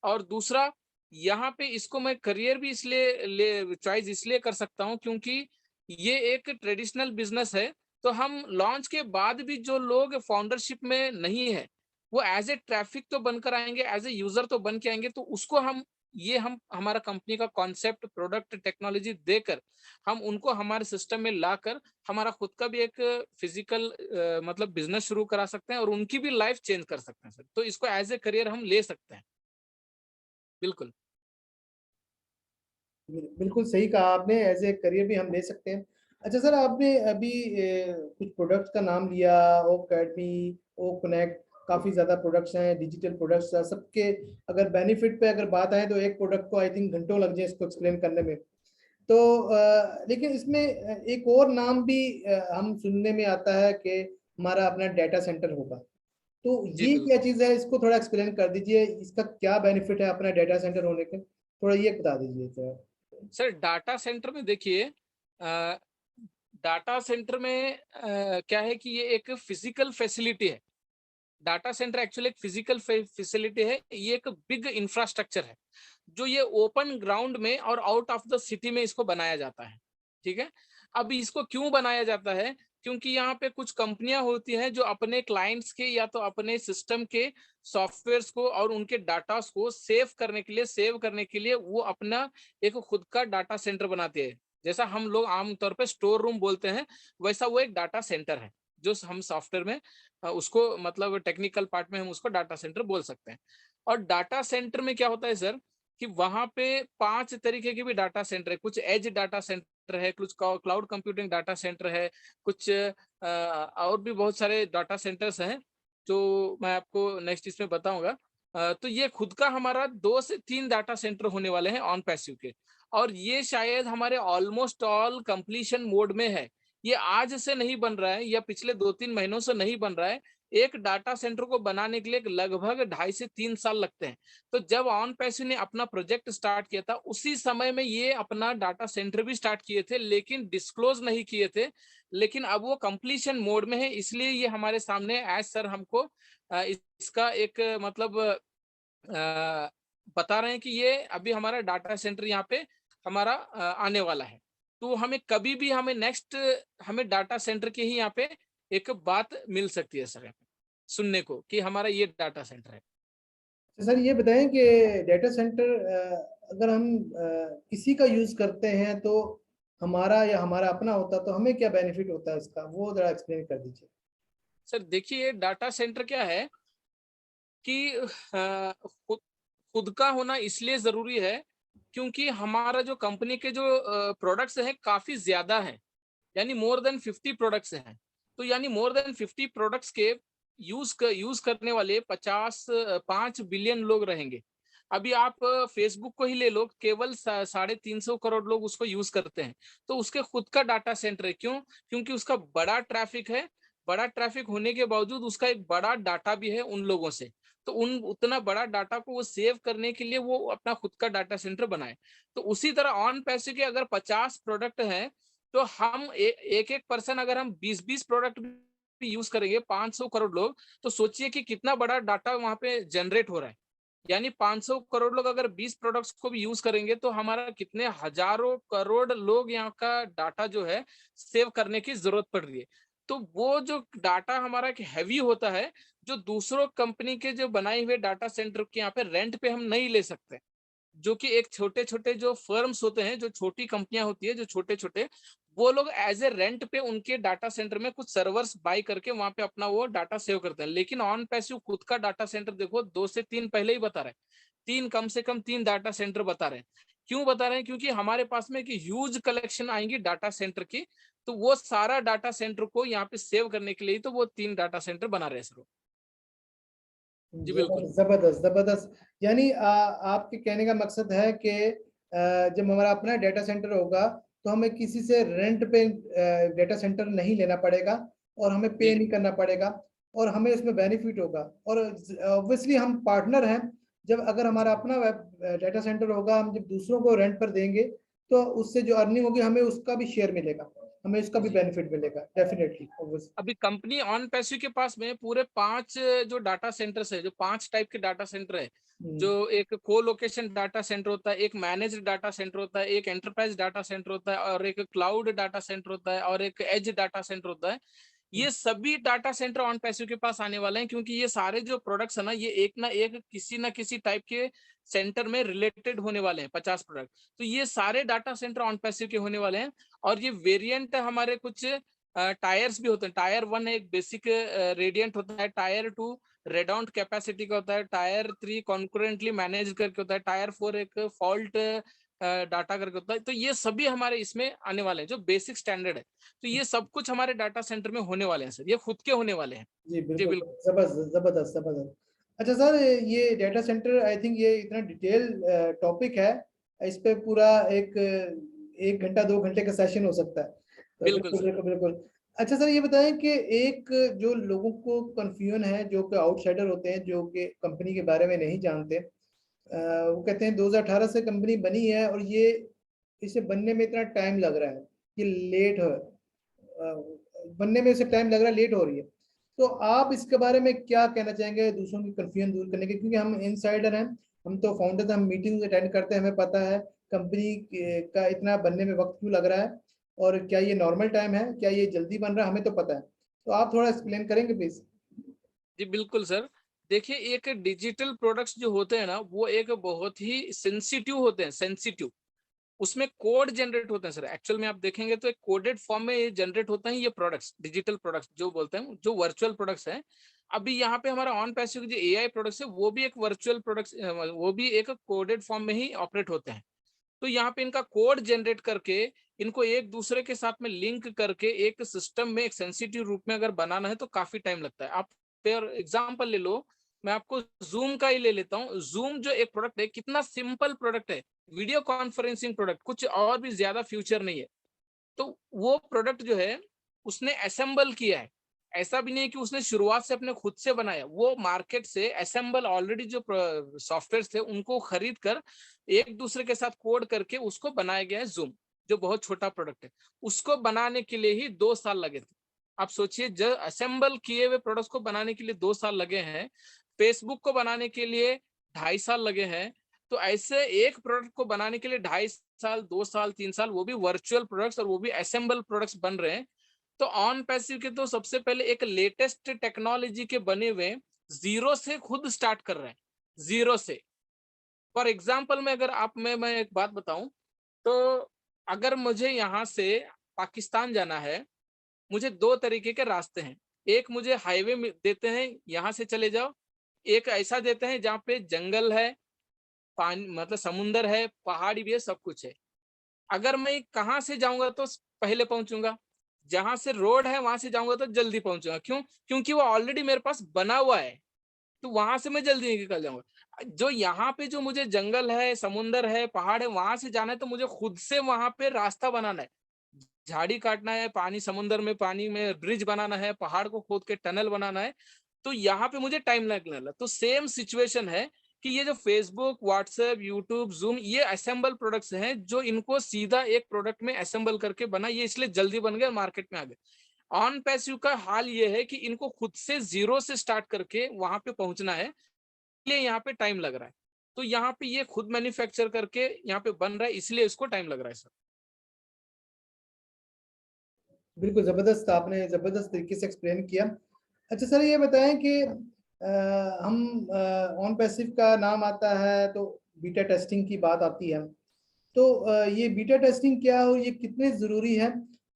और दूसरा, यहाँ पे इसको मैं करियर भी इसलिए ले चॉइस इसलिए कर सकता हूँ क्योंकि ये एक ट्रेडिशनल बिजनेस है। तो हम लॉन्च के बाद भी जो लोग फाउंडरशिप में नहीं है, वो एज ए ट्रैफिक तो बनकर आएंगे, एज ए यूजर तो बन के आएंगे। तो उसको हम हमारा कंपनी का कॉन्सेप्ट, प्रोडक्ट, टेक्नोलॉजी देकर हम उनको हमारे सिस्टम में लाकर हमारा खुद का भी एक फिजिकल मतलब बिजनेस शुरू करा सकते हैं और उनकी भी लाइफ चेंज कर सकते हैं सर। तो इसको एज ए करियर हम ले सकते हैं। बिल्कुल। बिल्कुल सही कहा आपने, एज ए करियर भी हम ले सकते हैं। अच्छा सर, आपने अभी कुछ प्रोडक्ट्स का नाम लिया, ओ अकेडमी, ओ कनेक्ट, काफी ज्यादा प्रोडक्ट्स हैं, डिजिटल प्रोडक्ट्स हैं सबके। अगर बेनिफिट पे अगर बात आए तो एक प्रोडक्ट को आई थिंक घंटों लग जाए इसको एक्सप्लेन करने में। तो लेकिन इसमें एक और नाम भी हम सुनने में आता है कि हमारा अपना डेटा सेंटर होगा। तो जी ये क्या बिल्कुल। चीज है, इसको थोड़ा एक्सप्लेन कर दीजिए, इसका क्या बेनिफिट है अपना डेटा सेंटर होने के, थोड़ा ये बता दीजिए सर। सर डाटा सेंटर में देखिए, डाटा सेंटर में क्या है कि ये एक फिजिकल फैसिलिटी है। डाटा सेंटर एक्चुअली एक फिजिकल फैसिलिटी है, ये एक बिग इंफ्रास्ट्रक्चर है जो ये ओपन ग्राउंड में और आउट ऑफ द सिटी में इसको बनाया जाता है। ठीक है। अब इसको क्यों बनाया जाता है? क्योंकि यहाँ पे कुछ कंपनियां होती हैं जो अपने क्लाइंट्स के या तो अपने सिस्टम के सॉफ्टवेयर्स को और उनके डाटा को सेव करने के लिए वो अपना एक खुद का डाटा सेंटर बनाते हैं। जैसा हम लोग आमतौर पे स्टोर रूम बोलते हैं, वैसा वो एक डाटा सेंटर है जो हम सॉफ्टवेयर में उसको मतलब टेक्निकल पार्ट में हम उसको डाटा सेंटर बोल सकते हैं। और डाटा सेंटर में क्या होता है सर कि वहां पे 5 तरीके के भी डाटा सेंटर है। कुछ एज डाटा सेंटर है, कुछ क्लाउड कंप्यूटिंग डाटा सेंटर है, कुछ और भी बहुत सारे डाटा सेंटर्स हैं जो मैं आपको नेक्स्ट इसमें बताऊंगा। तो ये खुद का हमारा 2 से 3 डाटा सेंटर होने वाले हैं ऑन पैसिव के। और ये शायद हमारे ऑलमोस्ट ऑल कंप्लीशन मोड में है। ये आज से नहीं बन रहा है या पिछले 2-3 महीनों से नहीं बन रहा है। एक डाटा सेंटर को बनाने के लिए लगभग 2.5 से 3 साल लगते हैं। तो जब ऑन पैसिव ने अपना प्रोजेक्ट स्टार्ट किया था, उसी समय में ये अपना डाटा सेंटर भी स्टार्ट किए थे, लेकिन डिस्क्लोज नहीं किए थे। लेकिन अब वो कंप्लीशन मोड में है, इसलिए ये हमारे सामने एज सर हमको इसका एक मतलब बता रहे हैं कि ये अभी हमारा डाटा सेंटर यहाँ पे हमारा आने वाला है। तो हमें कभी भी हमें नेक्स्ट हमें डाटा सेंटर की ही यहाँ पे एक बात मिल सकती है सर, यहाँ पे सुनने को कि हमारा ये डाटा सेंटर है। तो सर ये बताएं कि डेटा सेंटर अगर हम किसी का यूज करते हैं तो हमारा या हमारा अपना होता तो हमें क्या बेनिफिट होता है इसका, वो जरा एक्सप्लेन कर दीजिए। सर देखिए डाटा सेंटर क्या है कि खुद खुद का होना इसलिए जरूरी है क्योंकि हमारा जो कंपनी के जो प्रोडक्ट्स हैं काफी ज्यादा है, यानी मोर देन 50 प्रोडक्ट्स हैं। तो यानी मोर देन 50 प्रोडक्ट्स के यूज करने वाले 5 बिलियन लोग रहेंगे। अभी आप फेसबुक को ही ले लो, केवल 350 करोड़ लोग उसको यूज करते हैं। तो उसके खुद का डाटा सेंटर है। क्यों? क्योंकि उसका बड़ा ट्रैफिक है। बड़ा ट्रैफिक होने के बावजूद उसका एक बड़ा डाटा भी है उन लोगों से। तो उन उतना बड़ा डाटा को वो सेव करने के लिए वो अपना खुद का डाटा सेंटर बनाए। तो उसी तरह ऑन पैसे के अगर 50 प्रोडक्ट हैं, तो हम एक एक पर्सन अगर हम 20-20 प्रोडक्ट भी यूज करेंगे, 500 करोड़ लोग, तो सोचिए कि कितना बड़ा डाटा वहां पे जनरेट हो रहा है। यानी 500 करोड़ लोग अगर 20 प्रोडक्ट्स को भी यूज करेंगे तो हमारा कितने हजारों करोड़ लोग यहाँ का डाटा जो है सेव करने की जरूरत पड़ रही है। तो वो जो डाटा हमारा हैवी होता है, जो दूसरों कंपनी के जो बनाए हुए डाटा सेंटर के यहाँ पे रेंट पे हम नहीं ले सकते, जो कि एक छोटे छोटे जो फर्म्स होते हैं, जो छोटी कंपनियां होती है, जो छोटे छोटे, वो लोग एज ए रेंट पे उनके डाटा सेंटर में कुछ सर्वर्स बाय करके वहां पे अपना वो डाटा सेव करते हैं। लेकिन ऑन पैसिव खुद का डाटा सेंटर देखो 2 से 3 पहले ही बता रहे हैं, 3 कम से कम 3 डाटा सेंटर बता रहे हैं। क्यों बता रहे हैं? क्योंकि हमारे पास में एक ह्यूज कलेक्शन आएंगी डाटा सेंटर की। तो वो सारा डाटा सेंटर को यहाँ पे सेव करने के लिए तो वो 3 डाटा सेंटर बना रहे हैं सर। जी बिल्कुल। जबरदस्त जबरदस्त। यानी आपके कहने का मकसद है कि जब हमारा अपना डेटा सेंटर होगा तो हमें किसी से रेंट पे डेटा सेंटर नहीं लेना पड़ेगा और हमें पे जी नहीं करना पड़ेगा। और हमें उसमें बेनिफिट होगा। और ऑब्वियसली हम पार्टनर हैं, जब अगर हमारा अपना डाटा सेंटर होगा, हम जब दूसरों को रेंट पर देंगे तो उससे जो अर्निंग होगी हमें उसका भी शेयर मिलेगा, हमें उसका भी जी। बेनिफिट मिलेगा डेफिनेटली। अभी कंपनी ऑन पैसिव के पास में पूरे 5 जो डाटा सेंटर्स है, जो 5 टाइप के डाटा सेंटर है, जो एक को लोकेशन डाटा सेंटर होता है, एक मैनेज्ड डाटा सेंटर होता है, एक एंटरप्राइज डाटा सेंटर होता है, और एक क्लाउड डाटा सेंटर होता है, और एक एज डाटा सेंटर होता है। ये सभी डाटा सेंटर ऑन पैसिव के पास आने वाले हैं, क्योंकि ये सारे जो प्रोडक्ट्स है ना, ये एक ना किसी टाइप के सेंटर में रिलेटेड होने वाले हैं, 50 प्रोडक्ट। तो ये सारे डाटा सेंटर ऑन पैसिव के होने वाले हैं। और ये वेरिएंट हमारे कुछ टायर्स भी होते हैं। टायर 1 एक बेसिक रेडियंट होता है, टायर 2 रेडॉन्ट कैपेसिटी का होता है, टायर 3 कॉन्करेंटली मैनेज करके होता है, टायर 4 एक फॉल्ट डाटा करके होता है। तो ये सभी हमारे इसमें आने वाले हैं, जो बेसिक स्टैंडर्ड है। तो ये सब कुछ हमारे डाटा सेंटर में होने वाले हैं सर, ये खुद के होने वाले हैं। जी जी बिल्कुल, बिल्कुल। जबरदस्त जबरदस्त जबरदस्त। अच्छा सर, ये डाटा सेंटर, आई थिंक ये इतना डिटेल टॉपिक है, इस पे पूरा एक 1 घंटा 2 घंटे का सेशन हो सकता है। तो बिल्कुल बिल्कुल सर। बिल्कुल बिल्कुल। अच्छा सर, ये बताएं कि एक जो लोगों को कंफ्यूजन है, जो कि आउटसाइडर होते हैं, जो कि कंपनी के बारे में नहीं जानते, वो कहते हैं 2018 से कंपनी बनी है और ये इसे बनने में इतना टाइम लग रहा है, ये लेट है, बनने में इसे टाइम लग रहा है, लेट हो रही है। तो आप इसके बारे में क्या कहना चाहेंगे दूसरों की कंफ्यूजन दूर करने के? क्योंकि हम इनसाइडर हैं, हम तो फाउंडर, हम मीटिंग अटेंड करते हैं, हमें पता है कंपनी का इतना बनने में वक्त क्यों लग रहा है, और क्या ये नॉर्मल टाइम है, क्या ये जल्दी बन रहा है, हमें तो पता है। तो आप थोड़ा एक्सप्लेन करेंगे प्लीज। जी बिल्कुल सर। देखिए, एक डिजिटल प्रोडक्ट्स जो होते हैं ना, वो एक बहुत ही सेंसिटिव होते हैं, सेंसिटिव। उसमें कोड जनरेट होते हैं सर। एक्चुअल में आप देखेंगे तो एक कोडेड फॉर्म में ये जनरेट होते हैं, ये प्रोडक्ट्स, डिजिटल प्रोडक्ट्स जो बोलते हैं, जो वर्चुअल प्रोडक्ट्स हैं। अभी यहाँ पे हमारा ऑन पैसिव जो एआई प्रोडक्ट्स है, वो भी एक वर्चुअल प्रोडक्ट्स, वो भी एक कोडेड फॉर्म में ही ऑपरेट होते हैं। तो यहाँ पे इनका कोड जनरेट करके इनको एक दूसरे के साथ में लिंक करके एक सिस्टम में एक सेंसिटिव रूप में अगर बनाना है तो काफी टाइम लगता है। आप फिर एग्जांपल ले लो, मैं आपको जूम का ही ले लेता हूँ। जूम जो एक प्रोडक्ट है, कितना सिंपल प्रोडक्ट है, वीडियो कॉन्फ्रेंसिंग प्रोडक्ट, कुछ और भी ज्यादा फ्यूचर नहीं है। तो वो प्रोडक्ट जो है, उसने असेंबल किया है। ऐसा भी नहीं है कि उसने शुरुआत से अपने खुद से बनाया, वो मार्केट से असेंबल ऑलरेडी जो सॉफ्टवेयर थे उनको खरीद कर एक दूसरे के साथ कोड करके उसको बनाया गया है जूम, जो बहुत छोटा प्रोडक्ट है। उसको बनाने के लिए ही 2 साल लगे थे। आप सोचिए, जो असेंबल किए हुए प्रोडक्ट्स को बनाने के लिए 2 साल लगे हैं, फेसबुक को बनाने के लिए 2.5 साल लगे हैं। तो ऐसे एक प्रोडक्ट को बनाने के लिए 2.5 साल, 2 साल, 3 साल, वो भी वर्चुअल प्रोडक्ट्स और वो भी असेंबल प्रोडक्ट्स बन रहे हैं। तो ऑन पैसिव के तो सबसे पहले एक लेटेस्ट टेक्नोलॉजी के बने हुए जीरो से खुद स्टार्ट कर रहे हैं, जीरो से। फॉर एग्जाम्पल में अगर आप मैं एक बात बताऊं, तो अगर मुझे यहाँ से पाकिस्तान जाना है, मुझे 2 तरीके के रास्ते हैं। एक मुझे हाईवे देते हैं, यहाँ से चले जाओ। एक ऐसा देते हैं जहाँ पे जंगल है, पानी मतलब समुंदर है, पहाड़ी भी है, सब कुछ है। अगर मैं कहाँ से जाऊंगा तो पहले पहुंचूंगा, जहां से रोड है वहां से जाऊंगा तो जल्दी पहुंचूंगा। क्यों? क्योंकि वो ऑलरेडी मेरे पास बना हुआ है, तो वहां से मैं जल्दी निकल जाऊंगा। जो यहाँ पे जो मुझे जंगल है, समुंदर है, पहाड़ है, वहां से जाना है तो मुझे खुद से वहां पे रास्ता बनाना है, झाड़ी काटना है, पानी समुंदर में पानी में ब्रिज बनाना है, पहाड़ को खोद के टनल बनाना है। तो यहाँ पे मुझे टाइम लगने लगा। तो सेम सिचुएशन है कि ये जो फेसबुक, व्हाट्सएप, यूट्यूब, जूम, ये असेंबल प्रोडक्ट्स हैं, जो इनको सीधा एक प्रोडक्ट में असेंबल करके बना, ये इसलिए जल्दी बन गए, मार्केट में आ गए। ऑन पैसिव का हाल ये है कि इनको खुद से जीरो से स्टार्ट करके वहां पे पहुंचना है, इसलिए यहाँ पे टाइम लग रहा है। तो यहाँ पे ये खुद मैन्युफैक्चर करके यहाँ पे बन रहा है, इसलिए इसको टाइम लग रहा है सर। बिल्कुल जबरदस्त, आपने जबरदस्त तरीके से एक्सप्लेन किया। अच्छा सर, ये बताएं कि हम ऑन पैसिव का नाम आता है तो बीटा टेस्टिंग की बात आती है, तो ये बीटा टेस्टिंग क्या है और ये कितने ज़रूरी है?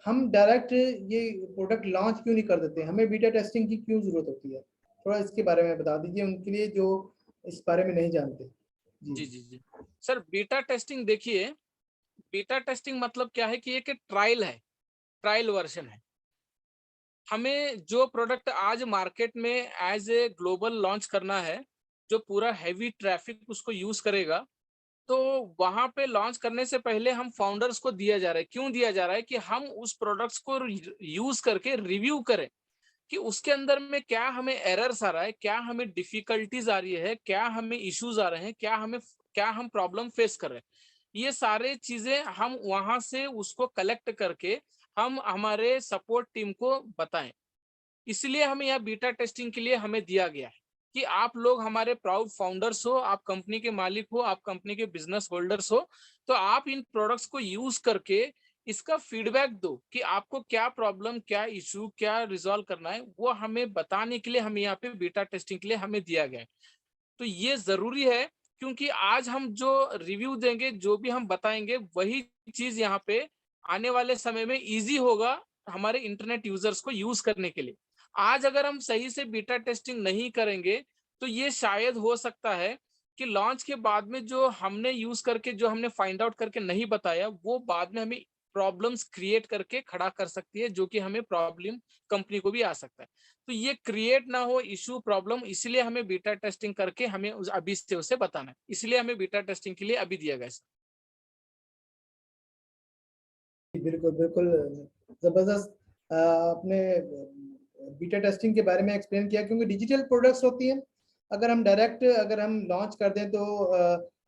हम डायरेक्ट ये प्रोडक्ट लॉन्च क्यों नहीं कर देते, हमें बीटा टेस्टिंग की क्यों ज़रूरत होती है? थोड़ा इसके बारे में बता दीजिए उनके लिए जो इस बारे में नहीं जानते। जी। जी जी जी। सर, बीटा टेस्टिंग देखिए, बीटा टेस्टिंग मतलब क्या है कि एक ट्रायल है, ट्रायल वर्जन है। हमें जो प्रोडक्ट आज मार्केट में एज ए ग्लोबल लॉन्च करना है, जो पूरा हैवी ट्रैफिक उसको यूज करेगा, तो वहां पे लॉन्च करने से पहले हम फाउंडर्स को दिया जा रहा है। क्यों दिया जा रहा है? कि हम उस प्रोडक्ट्स को यूज करके रिव्यू करें, कि उसके अंदर में क्या हमें एरर्स आ रहा है, क्या हमें डिफिकल्टीज आ रही है, क्या हमें इश्यूज आ रहे हैं, क्या हम प्रॉब्लम फेस कर रहे हैं। ये सारे चीजें हम वहां से उसको कलेक्ट करके हम हमारे सपोर्ट टीम को बताएं। इसलिए हमें यह बीटा टेस्टिंग के लिए हमें दिया गया है कि आप लोग हमारे प्राउड फाउंडर्स हो, आप कंपनी के मालिक हो, आप कंपनी के बिजनेस होल्डर्स हो, तो आप इन प्रोडक्ट्स को यूज करके इसका फीडबैक दो कि आपको क्या प्रॉब्लम, क्या इशू, क्या रिजॉल्व करना है, वो हमें बताने के लिए हमें यहाँ पे बीटा टेस्टिंग के लिए हमें दिया गया है। तो ये जरूरी है, क्योंकि आज हम जो रिव्यू देंगे, जो भी हम बताएंगे, वही चीज यहाँ पे आने वाले समय में इजी होगा हमारे इंटरनेट यूजर्स को यूज करने के लिए। आज अगर हम सही से बीटा टेस्टिंग नहीं करेंगे, तो ये शायद हो सकता है कि लॉन्च के बाद में जो हमने यूज करके, जो हमने फाइंड आउट करके नहीं बताया, वो बाद में हमें प्रॉब्लम्स क्रिएट करके खड़ा कर सकती है, जो कि हमें प्रॉब्लम कंपनी को भी आ सकता है। तो ये क्रिएट ना हो इशू, प्रॉब्लम, इसलिए हमें बीटा टेस्टिंग करके हमें अभी से उसे बताना है। इसलिए हमें बीटा टेस्टिंग के लिए अभी दिया गया है। बिल्कुल बिल्कुल, जबरदस्त। आपने बीटा टेस्टिंग के बारे में एक्सप्लेन किया, क्योंकि डिजिटल प्रोडक्ट्स होती हैं, अगर हम डायरेक्ट अगर हम लॉन्च कर दें तो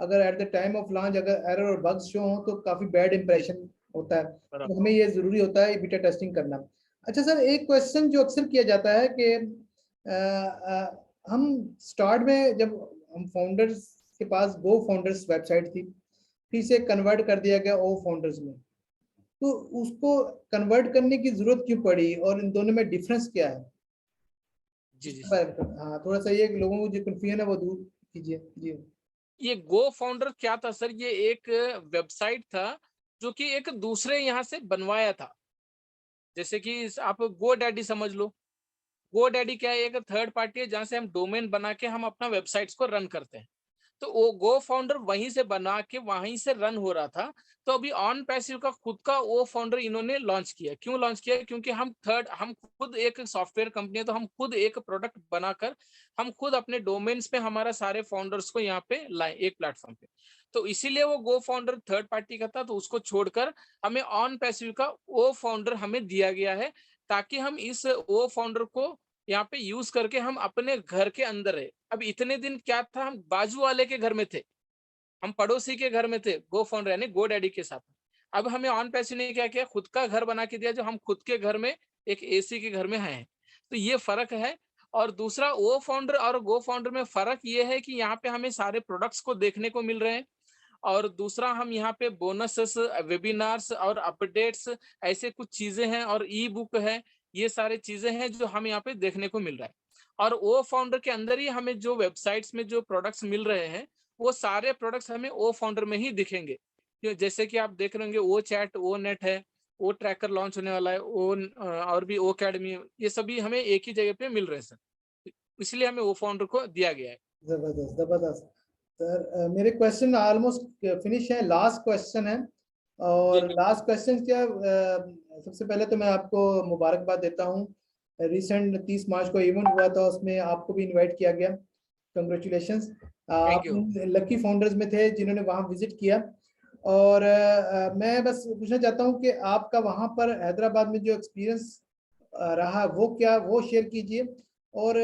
अगर at the time of launch अगर एरर और बग्स शो हो तो काफ़ी बैड इंप्रेशन होता है। तो हमें ये ज़रूरी होता है बीटा टेस्टिंग करना। अच्छा सर, एक क्वेश्चन जो अक्सर किया जाता है कि हम स्टार्ट में जब हम फाउंडर्स के पास गो फाउंडर्स वेबसाइट थी, फिर से कन्वर्ट कर दिया गया ओ फाउंडर्स में, तो उसको कन्वर्ट करने की जरूरत क्यों पड़ी और इन दोनों में डिफरेंस क्या है? जी जी। हाँ, थोड़ा सा ये लोगों को जो कंफ्यूजन है वो दूर कीजिए जी। ये गो फाउंडर क्या था सर? ये एक वेबसाइट था जो कि एक दूसरे यहाँ से बनवाया था। जैसे कि आप गो डैडी समझ लो। गो डैडी क्या है? एक थर्ड पार्टी है जहाँ से हम डोमेन बना के हम अपना वेबसाइट्स को रन करते हैं। तो वो गो फाउंडर वहीं से बना के वहीं से रन हो रहा था। तो अभी ऑन पैसिव का खुद का वो फाउंडर इन्होंने लॉन्च किया। क्यों लॉन्च किया? क्योंकि हम खुद एक सॉफ्टवेयर कंपनी है, तो हम खुद एक प्रोडक्ट बनाकर हम खुद अपने डोमेन्स पे हमारा सारे फाउंडर्स को यहाँ पे लाए एक प्लेटफॉर्म पे। तो इसीलिए वो गो फाउंडर थर्ड पार्टी का था, तो उसको छोड़कर हमें ऑन पैसिव का वो फाउंडर हमें दिया गया है, ताकि हम इस वो फाउंडर को यहाँ पे यूज करके हम अपने घर के अंदर रहे। अब इतने दिन क्या था, हम बाजू वाले के घर में थे, हम पड़ोसी के घर में थे, गो फाउंडर यानी गो डैडी के साथ। अब हमें ऑन पैसिव ने क्या किया, खुद का घर बना के दिया, जो हम खुद के घर में एक एसी के घर में हैं। तो ये फर्क है। और दूसरा, वो फाउंडर और गो फाउंडर में फर्क ये है कि यहाँ पे हमें सारे प्रोडक्ट्स को देखने को मिल रहे हैं। और दूसरा, हम यहाँ पे बोनसेस, वेबिनार्स और अपडेट्स, ऐसे कुछ चीजें हैं, और ई बुक है, ये सारे चीजें हैं जो हम यहाँ पे देखने को मिल रहा है। और ओ फाउंडर के अंदर ही हमें जो वेबसाइट्स में जो प्रोडक्ट्स मिल रहे हैं, वो सारे प्रोडक्ट्स हमें ओ फाउंडर में ही दिखेंगे। जैसे कि आप देख रहे होंगे, ओ चैट, ओ नेट है, ओ ट्रैकर लॉन्च होने वाला है, और भी ओ अकेडमी, ये सभी हमें एक ही जगह पे मिल रहे हैं सर। इसलिए हमें ओ फाउंडर को दिया गया है। जबरदस्त जबरदस्त सर। मेरे क्वेश्चन ऑलमोस्ट फिनिश है, लास्ट क्वेश्चन है। जी और जी। लास्ट क्वेश्चन क्या, सबसे पहले तो मैं आपको मुबारकबाद देता हूँ। रिसेंट 30 मार्च को इवेंट हुआ था, उसमें आपको भी इनवाइट किया गया। कंग्रेचुलेशंस, थैंक आप यू। लकी फाउंडर्स में थे जिन्होंने वहाँ विजिट किया। और मैं बस पूछना चाहता हूँ कि आपका वहाँ पर हैदराबाद में जो एक्सपीरियंस रहा वो क्या, वो शेयर कीजिए। और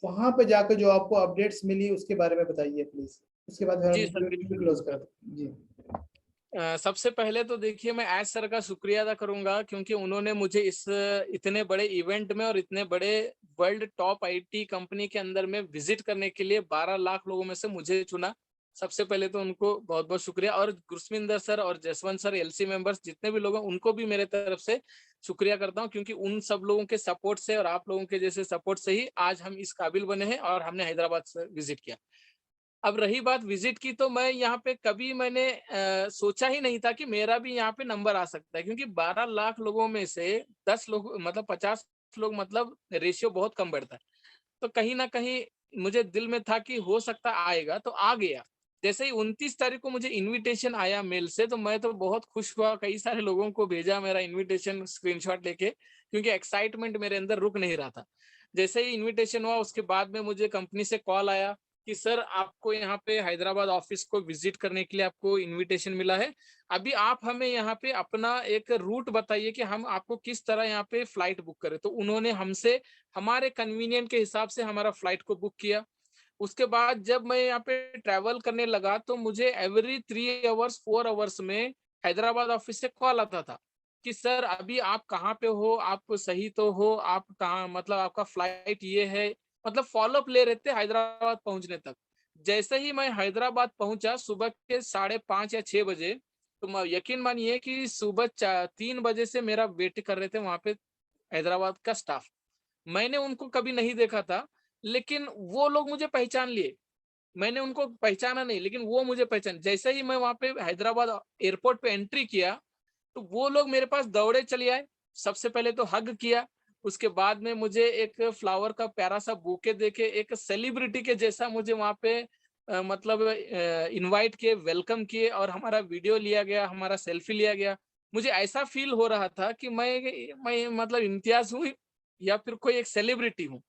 वहाँ पे जाकर जो आपको अपडेट्स मिली उसके बारे में बताइए प्लीज। उसके बाद जी हम सर, बिल्कुल क्लोज सर। कर जी। सबसे पहले तो देखिए, मैं एज सर का शुक्रिया अदा करूंगा, क्योंकि उन्होंने मुझे इस इतने बड़े इवेंट में और इतने बड़े वर्ल्ड टॉप आईटी कंपनी के अंदर में विजिट करने के लिए 12 लाख लोगों में से मुझे चुना। सबसे पहले तो उनको बहुत बहुत शुक्रिया। और गुरस्मिंदर सर और जसवंत सर, एलसी मेंबर्स, जितने भी लोग हैं, उनको भी मेरे तरफ से शुक्रिया करता हूँ, क्योंकि उन सब लोगों के सपोर्ट से और आप लोगों के जैसे सपोर्ट से ही आज हम इस काबिल बने हैं और हमने हैदराबाद से विजिट किया। अब रही बात विजिट की, तो मैं यहाँ पे कभी मैंने सोचा ही नहीं था कि मेरा भी यहाँ पे नंबर आ सकता है, क्योंकि 12 लाख लोगों में से 10 लोग मतलब 50 लोग, मतलब रेशियो बहुत कम बढ़ता है। तो कहीं ना कहीं मुझे दिल में था कि हो सकता आएगा, तो आ गया। जैसे ही 29 तारीख को मुझे इनविटेशन आया मेल से, तो मैं तो बहुत खुश हुआ, कई सारे लोगों को भेजा मेरा इनविटेशन स्क्रीनशॉट लेके, क्योंकि एक्साइटमेंट मेरे अंदर रुक नहीं रहा था। जैसे ही इनविटेशन हुआ, उसके बाद में मुझे कंपनी से कॉल आया कि सर आपको यहाँ पे हैदराबाद ऑफिस को विजिट करने के लिए आपको इनविटेशन मिला है। अभी आप हमें यहाँ पे अपना एक रूट बताइए कि हम आपको किस तरह यहाँ पे फ्लाइट बुक करें। तो उन्होंने हमसे हमारे कन्वीनियंट के हिसाब से हमारा फ्लाइट को बुक किया। उसके बाद जब मैं यहाँ पे ट्रैवल करने लगा तो मुझे एवरी 3 अवर्स 4 अवर्स में हैदराबाद ऑफिस से कॉल आता था कि सर अभी आप कहाँ पे हो, आप सही तो हो, आप कहाँ, मतलब आपका फ्लाइट ये है, मतलब फॉलोअप ले रहे थे हैदराबाद पहुंचने तक। जैसे ही मैं हैदराबाद पहुंचा सुबह के 5:30 या 6 बजे, तो यकीन मानिए कि सुबह 3 बजे से मेरा वेट कर रहे थे वहां पे हैदराबाद का स्टाफ। मैंने उनको कभी नहीं देखा था, लेकिन वो लोग मुझे पहचान लिए। मैंने उनको पहचाना नहीं, लेकिन वो मुझे पहचान, जैसे ही मैं वहाँ पे हैदराबाद एयरपोर्ट पे एंट्री किया, तो वो लोग मेरे पास दौड़े चले आए। सबसे पहले तो हग किया, उसके बाद में मुझे एक फ्लावर का प्यारा सा बुके देके एक सेलिब्रिटी के जैसा मुझे वहाँ पे मतलब इनवाइट किए, वेलकम किए और हमारा वीडियो लिया गया, हमारा सेल्फी लिया गया। मुझे ऐसा फील हो रहा था कि मैं मतलब इम्तियाज़ हूँ या फिर कोई एक सेलिब्रिटी हूँ।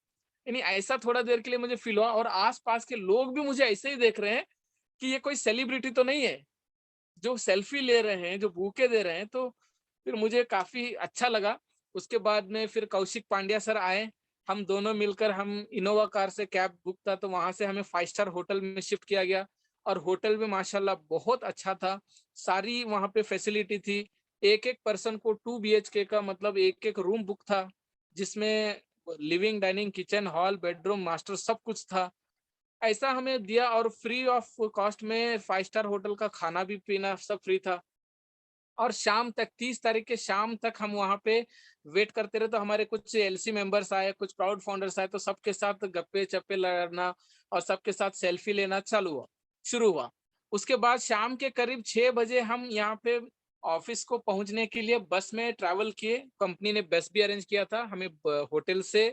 यानी ऐसा थोड़ा देर के लिए मुझे फील हुआ और आस-पास के लोग भी मुझे ऐसे ही देख रहे हैं कि ये कोई सेलिब्रिटी तो नहीं है, जो सेल्फी ले रहे हैं, जो बूके दे रहे हैं। तो फिर मुझे काफ़ी अच्छा लगा। उसके बाद में फिर कौशिक पांड्या सर आए, हम दोनों मिलकर हम इनोवा कार से कैब बुक था तो वहाँ से हमें 5 स्टार होटल में शिफ्ट किया गया और होटल भी माशाल्लाह बहुत अच्छा था। सारी वहाँ पे फैसिलिटी थी। एक-एक पर्सन को 2 बीएचके का मतलब एक-एक रूम बुक था, जिसमें living, dining, kitchen, hall, bedroom, master सब कुछ था। ऐसा हमें दिया और फ्री ऑफ कॉस्ट में 5 स्टार होटल का खाना भी पीना सब फ्री था। और शाम तक 30 तारीख के शाम तक हम वहाँ पे वेट करते रहे, तो हमारे कुछ एलसी मेंबर्स आए, कुछ प्राउड फाउंडर्स आए, तो सबके साथ गप्पे-चप्पे लड़ना और सबके साथ सेल्फी लेना शुरू हुआ। उसके बाद शाम के करीब 6 बजे हम यहाँ पे ऑफिस को पहुँचने के लिए बस में ट्रैवल किए। कंपनी ने बस भी अरेंज किया था हमें होटल से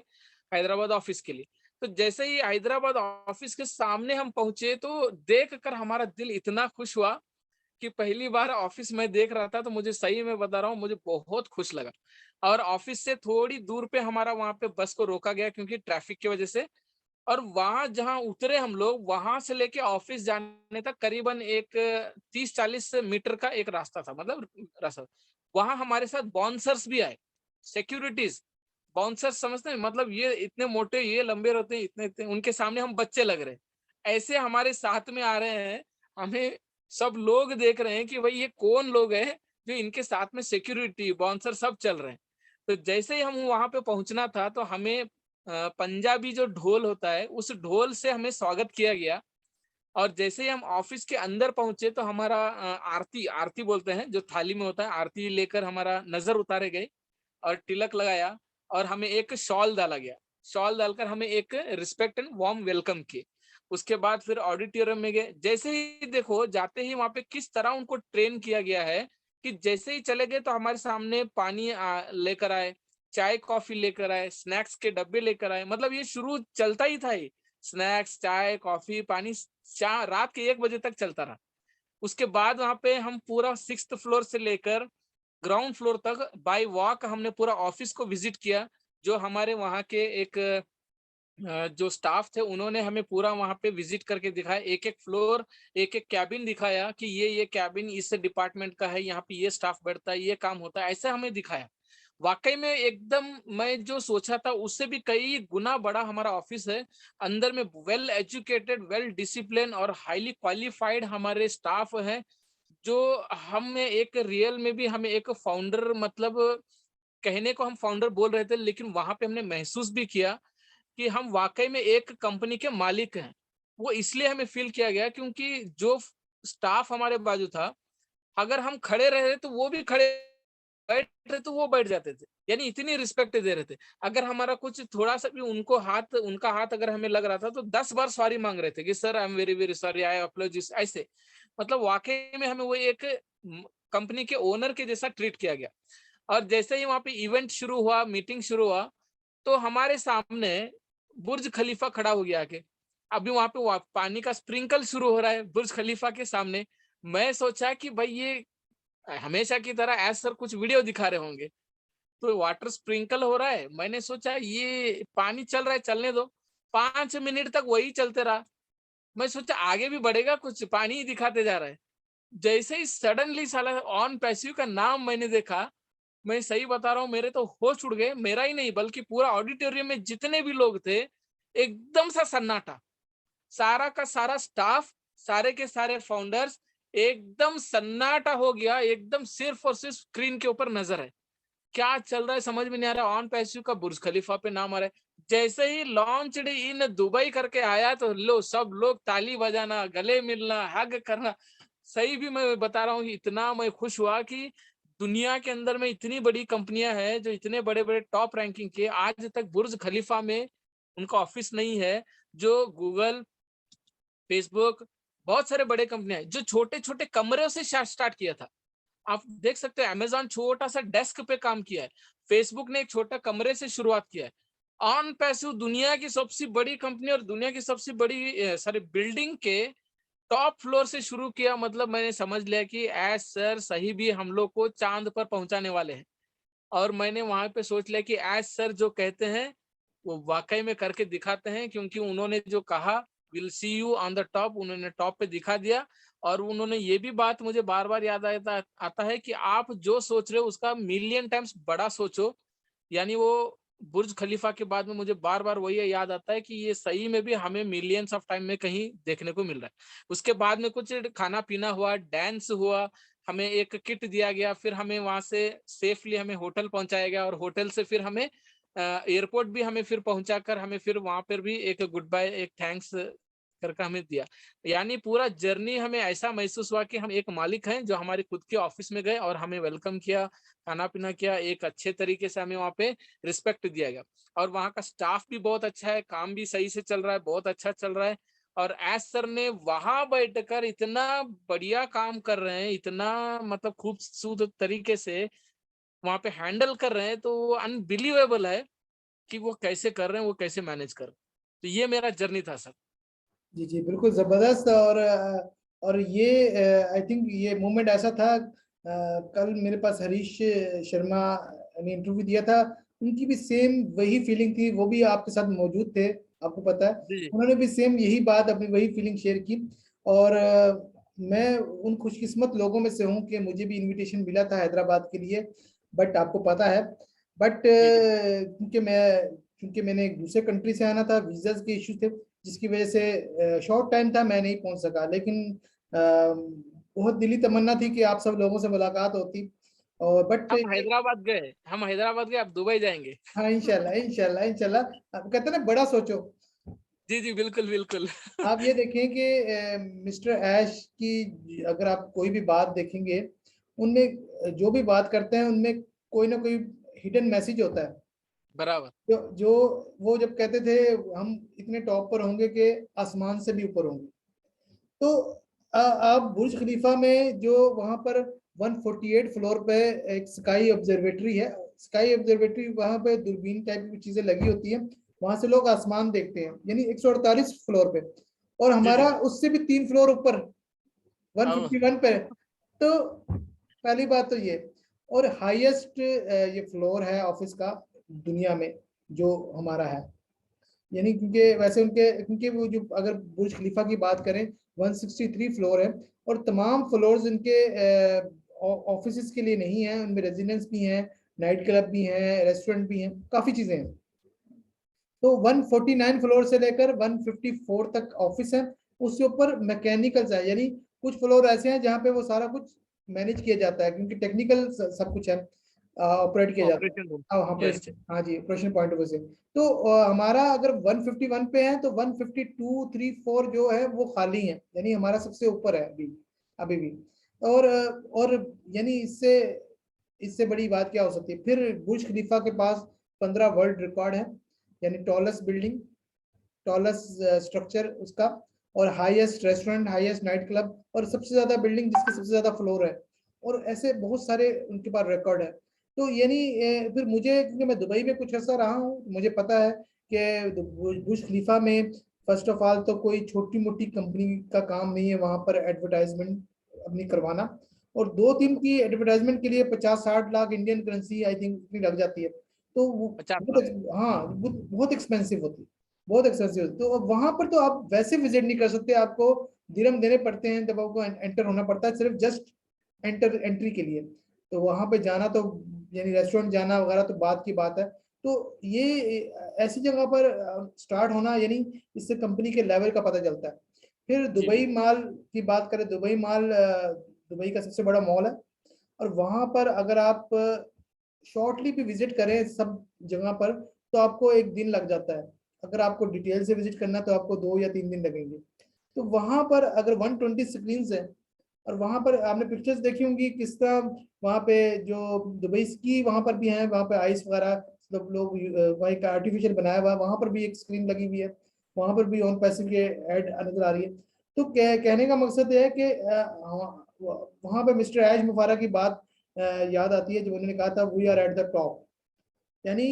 हैदराबाद ऑफिस के लिए। तो जैसे ही हैदराबाद ऑफिस के सामने हम पहुँचे तो देख कर हमारा दिल इतना खुश हुआ कि पहली बार ऑफिस मैं देख रहा था, तो मुझे सही में बता रहा हूँ, मुझे बहुत खुश लगा। और ऑफिस से थोड़ी दूर पे हमारा वहाँ पे बस को रोका गया क्योंकि ट्रैफिक की वजह से। और वहाँ जहाँ उतरे हम लोग, वहाँ से लेके ऑफिस जाने तक करीबन एक 30-40 मीटर का एक रास्ता था, मतलब रास्ता। वहाँ हमारे साथ बाउंसर्स भी आए, सिक्योरिटीज़। बाउंसर्स समझते हैं? मतलब ये इतने मोटे, ये लंबे रहते हैं, इतने-इतने, उनके सामने हम बच्चे लग रहे हैं। ऐसे हमारे साथ में आ रहे हैं, हमें सब लोग देख रहे हैं कि भाई ये कौन लोग हैं, जो इनके साथ में सिक्योरिटी, बाउंसर सब चल रहे हैं। तो जैसे ही हम वहाँ पे पहुँचना था, तो हमें पंजाबी जो ढोल होता है, उस ढोल से हमें स्वागत किया गया। और जैसे ही हम ऑफिस के अंदर पहुँचे तो हमारा आरती आरती बोलते हैं, जो थाली में होता है, आरती लेकर हमारा नज़र उतारे गए और तिलक लगाया और हमें एक शॉल डाला गया। शॉल डालकर हमें एक रिस्पेक्ट एंड वार्म वेलकम किए। उसके बाद फिर ऑडिटोरियम में गए। जैसे ही देखो, जाते ही वहाँ पे किस तरह उनको ट्रेन किया गया है कि जैसे ही चले गए तो हमारे सामने पानी लेकर आए, चाय-कॉफ़ी लेकर आए, स्नैक्स के डब्बे लेकर आए। मतलब ये शुरू चलता ही था ये। स्नैक्स, चाय, कॉफ़ी, पानी रात के 1 बजे तक चलता रहा। उसके बाद वहाँ पे हम पूरा 6th फ्लोर से लेकर ग्राउंड फ्लोर तक बाय वॉक हमने पूरा ऑफिस को विजिट किया। जो हमारे वहाँ के एक जो स्टाफ थे, उन्होंने हमें पूरा वहाँ पे विजिट करके दिखाया, एक-एक फ्लोर, एक-एक केबिन दिखाया कि ये केबिन इस डिपार्टमेंट का है, यहाँ पे ये स्टाफ बैठता है, ये काम होता है, ऐसा हमें दिखाया। वाक़ई में एकदम मैं जो सोचा था उससे भी कई गुना बड़ा हमारा ऑफिस है। अंदर में वेल एजुकेटेड, वेल डिसिप्लिन और हाइली क्वालिफाइड हमारे स्टाफ हैं, जो हमें एक रियल में भी हमें एक फाउंडर, मतलब कहने को हम फाउंडर बोल रहे थे, लेकिन वहाँ पे हमने महसूस भी किया कि हम वाक़ई में एक कंपनी के मालिक हैं। वो इसलिए हमें फ़ील किया गया क्योंकि जो स्टाफ हमारे बाजू था, अगर हम खड़े रहे तो वो भी खड़े, बैठ रहे तो वो बैठ जाते थे। यानी इतनी रिस्पेक्ट दे रहे थे। अगर हमारा कुछ थोड़ा-सा भी उनका हाथ अगर हमें लग रहा था तो 10 बार सॉरी माँग रहे थे कि sir I am very, very sorry, I apologise, ऐसे। मतलब वाक़ई में हमें वो एक कंपनी के ओनर के जैसा ट्रीट किया गया। और जैसे ही वहाँ पे इवेंट शुरू हुआ, मीटिंग शुरू हुआ, तो हमारे सामने बुर्ज खलीफा खड़ा हो गया आके। अभी वहाँ पे पानी का स्प्रिंकल शुरू हो रहा है बुर्ज खलीफा के सामने। मैं सोचा कि भाई ये हमेशा की तरह एज सर कुछ वीडियो दिखा रहे होंगे। तो वाटर स्प्रिंकल हो रहा है, मैंने सोचा ये पानी चल रहा है, चलने दो। 5 मिनट तक वही चलते रहा। मैं सोचा आगे भी बढ़ेगा, कुछ पानी ही दिखाते जा रहा है। जैसे ही सडनली साला ऑन पैसिव का नाम मैंने देखा, मैं सही बता रहा हूँ, मेरे तो होश उड़ गए। मेरा ही नहीं बल्कि पूरा ऑडिटोरियम में जितने भी लोग थे, एकदम सा सन्नाटा। सारा का सारा स्टाफ, सारे के सारे फाउंडर्स, एकदम सन्नाटा हो गया। एकदम सिर्फ और सिर्फ स्क्रीन के ऊपर नजर है। क्या चल रहा है समझ में नहीं आ रहा। ऑन पैसिव का बुर्ज खलीफा पे नाम आ रहा है। जैसे ही लॉन्च्ड इन दुबई करके आया, तो लो सब लोग ताली बजाना, गले मिलना, हग करना। सही भी मैं बता रहा हूँ, इतना मैं खुश हुआ कि दुनिया के अंदर में इतनी बड़ी कंपनियां हैं जो इतने बड़े बड़े टॉप रैंकिंग के, आज तक बुर्ज खलीफा में उनका ऑफिस नहीं है। जो गूगल, फेसबुक, बहुत सारे बड़े कंपनियां हैं जो छोटे छोटे कमरों से स्टार्ट किया था। आप देख सकते हैं, अमेज़न छोटा सा डेस्क पे काम किया है। फेसबुक ने एक छोटा कमरे से शुरुआत किया है। ऑन पैसिव दुनिया की सबसे बड़ी कंपनी और दुनिया की सबसे बड़ी सारी बिल्डिंग के टॉप फ्लोर से शुरू किया। मतलब मैंने समझ लिया कि एज सर सही भी हम लोग को चांद पर पहुंचाने वाले हैं। और मैंने वहां पे सोच लिया कि एज सर जो कहते हैं वो वाकई में करके दिखाते हैं, क्योंकि उन्होंने जो कहा will see you on the top, उन्होंने टॉप पे दिखा दिया। और उन्होंने ये भी बात मुझे बार बार याद आता है कि आप जो सोच रहे हो उसका मिलियन टाइम्स बड़ा सोचो। यानी वो बुर्ज खलीफा के बाद में मुझे बार बार वही याद आता है कि ये सही में भी हमें मिलियंस ऑफ टाइम में कहीं देखने को मिल रहा है। उसके बाद में कुछ खाना पीना हुआ, डांस हुआ, हमें एक किट दिया गया, फिर हमें वहां से सेफली हमें होटल पहुंचाया गया, और होटल से फिर हमें एयरपोर्ट भी हमें फिर पहुंचाकर हमें फिर वहां पर भी एक गुड बाय, एक थैंक्स करके हमें दिया। यानी पूरा जर्नी हमें ऐसा महसूस हुआ कि हम एक मालिक हैं जो हमारे खुद के ऑफिस में गए और हमें वेलकम किया, खाना पीना किया, एक अच्छे तरीके से हमें वहाँ पे रिस्पेक्ट दिया गया। और वहाँ का स्टाफ भी बहुत अच्छा है, काम भी सही से चल रहा है, बहुत अच्छा चल रहा है। और एस सर ने वहां बैठकर इतना बढ़िया काम कर रहे हैं, इतना मतलब खूबसूरत तरीके से वहां पे हैंडल कर रहे हैं, तो वो अनबिलीवेबल है कि वो कैसे कर रहे हैं, वो कैसे मैनेज कर रहे हैं। तो ये मेरा जर्नी था सर। जी जी, बिल्कुल जबरदस्त। और ये आई थिंक ये मोमेंट ऐसा था, कल मेरे पास हरीश शर्मा ने इंटरव्यू दिया था, उनकी भी सेम वही फीलिंग थी, वो भी आपके साथ मौजूद थे, आपको पता है। जी उन्होंने भी सेम यही बात, अपनी वही फीलिंग शेयर की। और मैं उन खुशकिस्मत लोगों में से हूँ कि मुझे भी इनविटेशन मिला था हैदराबाद के लिए, बट आपको पता है, बट जी जी क्योंकि मैंने एक दूसरे कंट्री से आना था, वीजाज के इश्यू थे, जिसकी वजह से शॉर्ट टाइम था, मैं नहीं पहुंच सका। लेकिन बहुत दिली तमन्ना थी कि आप सब लोगों से मुलाकात होती। और बट हम हैदराबाद गए, अब दुबई जाएंगे। हाँ, इंशाल्लाह इंशाल्लाह इंशाल्लाह। आप कहते हैं ना, बड़ा सोचो। जी जी बिल्कुल बिल्कुल। आप ये देखें कि मिस्टर ऐश की अगर आप कोई भी बात देखेंगे, उनमें जो भी बात करते हैं उनमें कोई ना कोई हिडन मैसेज होता है। बराबर। जो वो जब कहते थे हम इतने टॉप पर होंगे कि आसमान से भी ऊपर होंगे, तो अब बुर्ज खलीफा में जो वहां पर 148 फ्लोर पे एक स्काई ऑब्जर्वेटरी है। स्काई ऑब्जर्वेटरी वहां पे दूरबीन टाइप की चीजें लगी होती हैं, वहां से लोग आसमान देखते हैं, यानी 148 फ्लोर पे। और जी हमारा जी। उससे भी 3 फ्लोर ऊपर अब 151 पे। तो पहली बात तो ये, और हाईएस्ट ये फ्लोर है ऑफिस का दुनिया में जो हमारा है। यानी क्योंकि वैसे उनके क्योंकि वो जो अगर बुर्ज खलीफा की बात करें, 163 फ्लोर है, और तमाम फ्लोर्स इनके ऑफिस के लिए नहीं है, उनमें रेजिडेंस भी हैं, नाइट क्लब भी हैं, रेस्टोरेंट भी हैं, काफी चीजें हैं। तो 149 फ्लोर से लेकर 154 तक ऑफिस है। उसके ऊपर मैकेनिकल है, यानी कुछ फ्लोर ऐसे हैं जहाँ पे वो सारा कुछ मैनेज किया जाता है, क्योंकि टेक्निकल सब कुछ है, ऑपरेट किया जाता है। Operation room. हाँ, यस। ऑपरेशन, हाँ जी, ऑपरेशन पॉइंट ऑफ व्यू से। तो हमारा अगर 151 पे है, तो 152, 3, 4 जो है वो खाली है, यानी हमारा सबसे ऊपर है अभी, अभी भी। और यानी इससे इससे बड़ी बात क्या हो सकती है। फिर बुर्ज खलीफा के पास 15 वर्ल्ड रिकॉर्ड है, यानी टॉलेस्ट बिल्डिंग, टॉलेस्ट स्ट्रक्चर उसका, और highest restaurant, highest night club, और सबसे ज्यादा बिल्डिंग जिसके सबसे ज्यादा फ्लोर है। और ऐसे बहुत सारे उनके पास रिकॉर्ड है। तो यानी फिर मुझे, क्योंकि मैं दुबई में कुछ ऐसा रहा हूँ, मुझे पता है कि बुर्ज खलीफा में फर्स्ट ऑफ ऑल तो कोई छोटी मोटी कंपनी का काम नहीं है वहां पर एडवर्टाइजमेंट अपनी करवाना। और 2 दिन की एडवर्टाइजमेंट के लिए 50-60 lakh Indian currency I think लग जाती है। तो वो 50 लाख। बहुत, हाँ, बहुत एक्सपेंसिव होती है, बहुत एक्सपेंसिव। तो वहां पर तो आप वैसे विजिट नहीं कर सकते, आपको दिरहम देने पड़ते हैं जब आपको एंटर होना पड़ता है, सिर्फ जस्ट एंट्री के लिए। तो वहां पे जाना तो यानी रेस्टोरेंट जाना वगैरह तो बात की बात है। तो ये ऐसी जगह पर स्टार्ट होना, यानी इससे कंपनी के लेवल का पता चलता है। फिर जी दुबई माल की बात करें, दुबई माल दुबई का सबसे बड़ा मॉल है, और वहां पर अगर आप शॉर्टली भी विजिट करें सब जगह पर, तो आपको एक दिन लग जाता है। अगर आपको डिटेल से विजिट करना तो आपको 2 या 3 दिन लगेंगे। तो वहां पर अगर 120 स्क्रीन है, और वहां पर आपने पिक्चर्स देखी होंगी किस तरह वहां पे जो दुबई की वहां पर भी है, वहां पे आइस वगैरह मतलब लोग वहीं का आर्टिफिशियल बनाया हुआ है, वहां पर भी एक स्क्रीन लगी हुई है, वहां पर भी ऑन पैसे के ऐड नजर आ रही है। तो कहने का मकसद यह है कि वहां पर मिस्टर ऐश मुफारा की बात याद आती है, जब उन्होंने कहा था we are at the top, यानी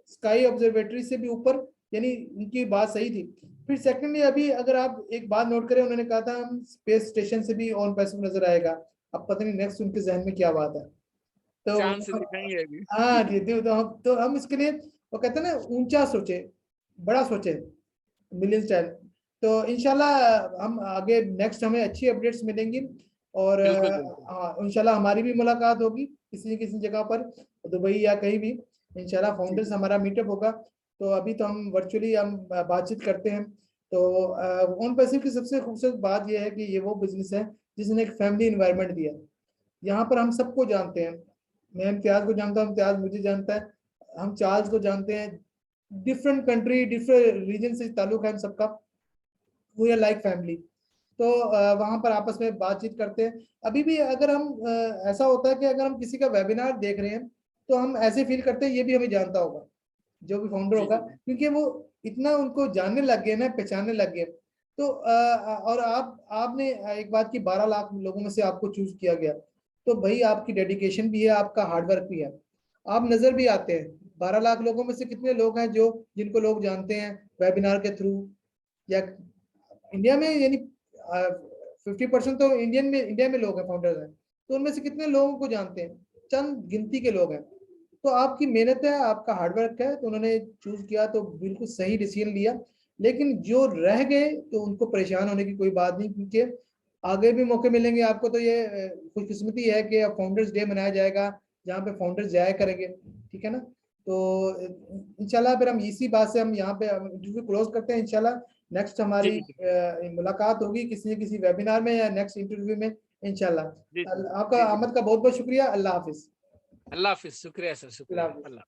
स्काई ऑब्जर्वेटरी से भी ऊपर, यानी उनकी बात सही थी। फिर सेकंडली अभी अगर आप एक बात नोट करें, उन्होंने कहा था हम स्पेस स्टेशन से भी ऑन पैसिव नजर आएगा। अब पता नहीं नेक्स्ट उनके जहन में क्या बात है। चांद से तो दिखाएंगे अभी। हाँ जी, तो हम इसके लिए वो कहते हैं ना, ऊंचा सोचे, बड़ा सोचे, मिलियन स्टाइल। तो इंशाल्लाह हम आगे नेक्स्ट हमें अच्छी अपडेट्स मिलेंगी, और बिल्कुल बिल्कुल। हाँ इंशाल्लाह हमारी भी मुलाकात होगी किसी किसी जगह पर, दुबई या कहीं भी। इंशाल्लाह जी फाउंडर्स हमारा मीटअप होगा। तो अभी तो हम वर्चुअली हम बातचीत करते हैं। तो ऑन पैसिव की सबसे खूबसूरत बात यह है कि ये वो बिजनेस है जिसने एक फैमिली इन्वायरमेंट दिया। यहाँ पर हम सबको जानते हैं, मैं इम्तियाज को जानता हूँ, इम्तियाज मुझे जानता है, हम चार्ल्स को जानते हैं, डिफरेंट कंट्री डिफरेंट रीजन से ताल्लुक है हम सबका, वी आर लाइक फैमिली। तो वहां पर आपस में बातचीत करते हैं। अभी भी अगर हम ऐसा होता है कि अगर हम किसी का वेबिनार देख रहे हैं, तो हम ऐसे फील करते हैं ये भी हमें जानता होगा, जो भी फाउंडर जी होगा, जी क्योंकि वो इतना उनको जानने लग गए ना, पहचानने लग गए। तो और आपने एक बात की, 12 लाख लोगों में से आपको चूज किया गया, तो भाई आपकी डेडिकेशन भी है, आपका हार्डवर्क भी है, आप नजर भी आते हैं। 12 लाख लोगों में से कितने लोग हैं जो जिनको लोग जानते हैं वेबिनार के थ्रू, या इंडिया में, यानी 50% तो इंडिया में लोग हैं, फाउंडर्स हैं, तो उनमें से कितने लोगों को जानते हैं? चंद गिनती के लोग हैं। तो आपकी मेहनत है, आपका हार्डवर्क है, तो उन्होंने चूज किया, तो बिल्कुल सही डिसीजन लिया। लेकिन जो रह गए तो उनको परेशान होने की कोई बात नहीं, क्योंकि आगे भी मौके मिलेंगे आपको। तो ये खुशकिस्मती है कि फाउंडर्स डे मनाया जाएगा जहाँ पे फाउंडर्स जाया करेंगे, ठीक है ना। तो इंशाल्लाह फिर हम इसी बात से हम यहाँ पे इंटरव्यू क्लोज करते हैं। इंशाल्लाह नेक्स्ट जी हमारी जी जी मुलाकात होगी किसी न किसी वेबिनार में या नेक्स्ट इंटरव्यू में, इंशाल्लाह। जी जी आपका जी जी आमद का बहुत बहुत शुक्रिया। अल्लाह हाफिज। अल्लाह हाफिज। शुक्रिया सर, अल्लाह शुक्रिया। हाफिज। अल्लाह।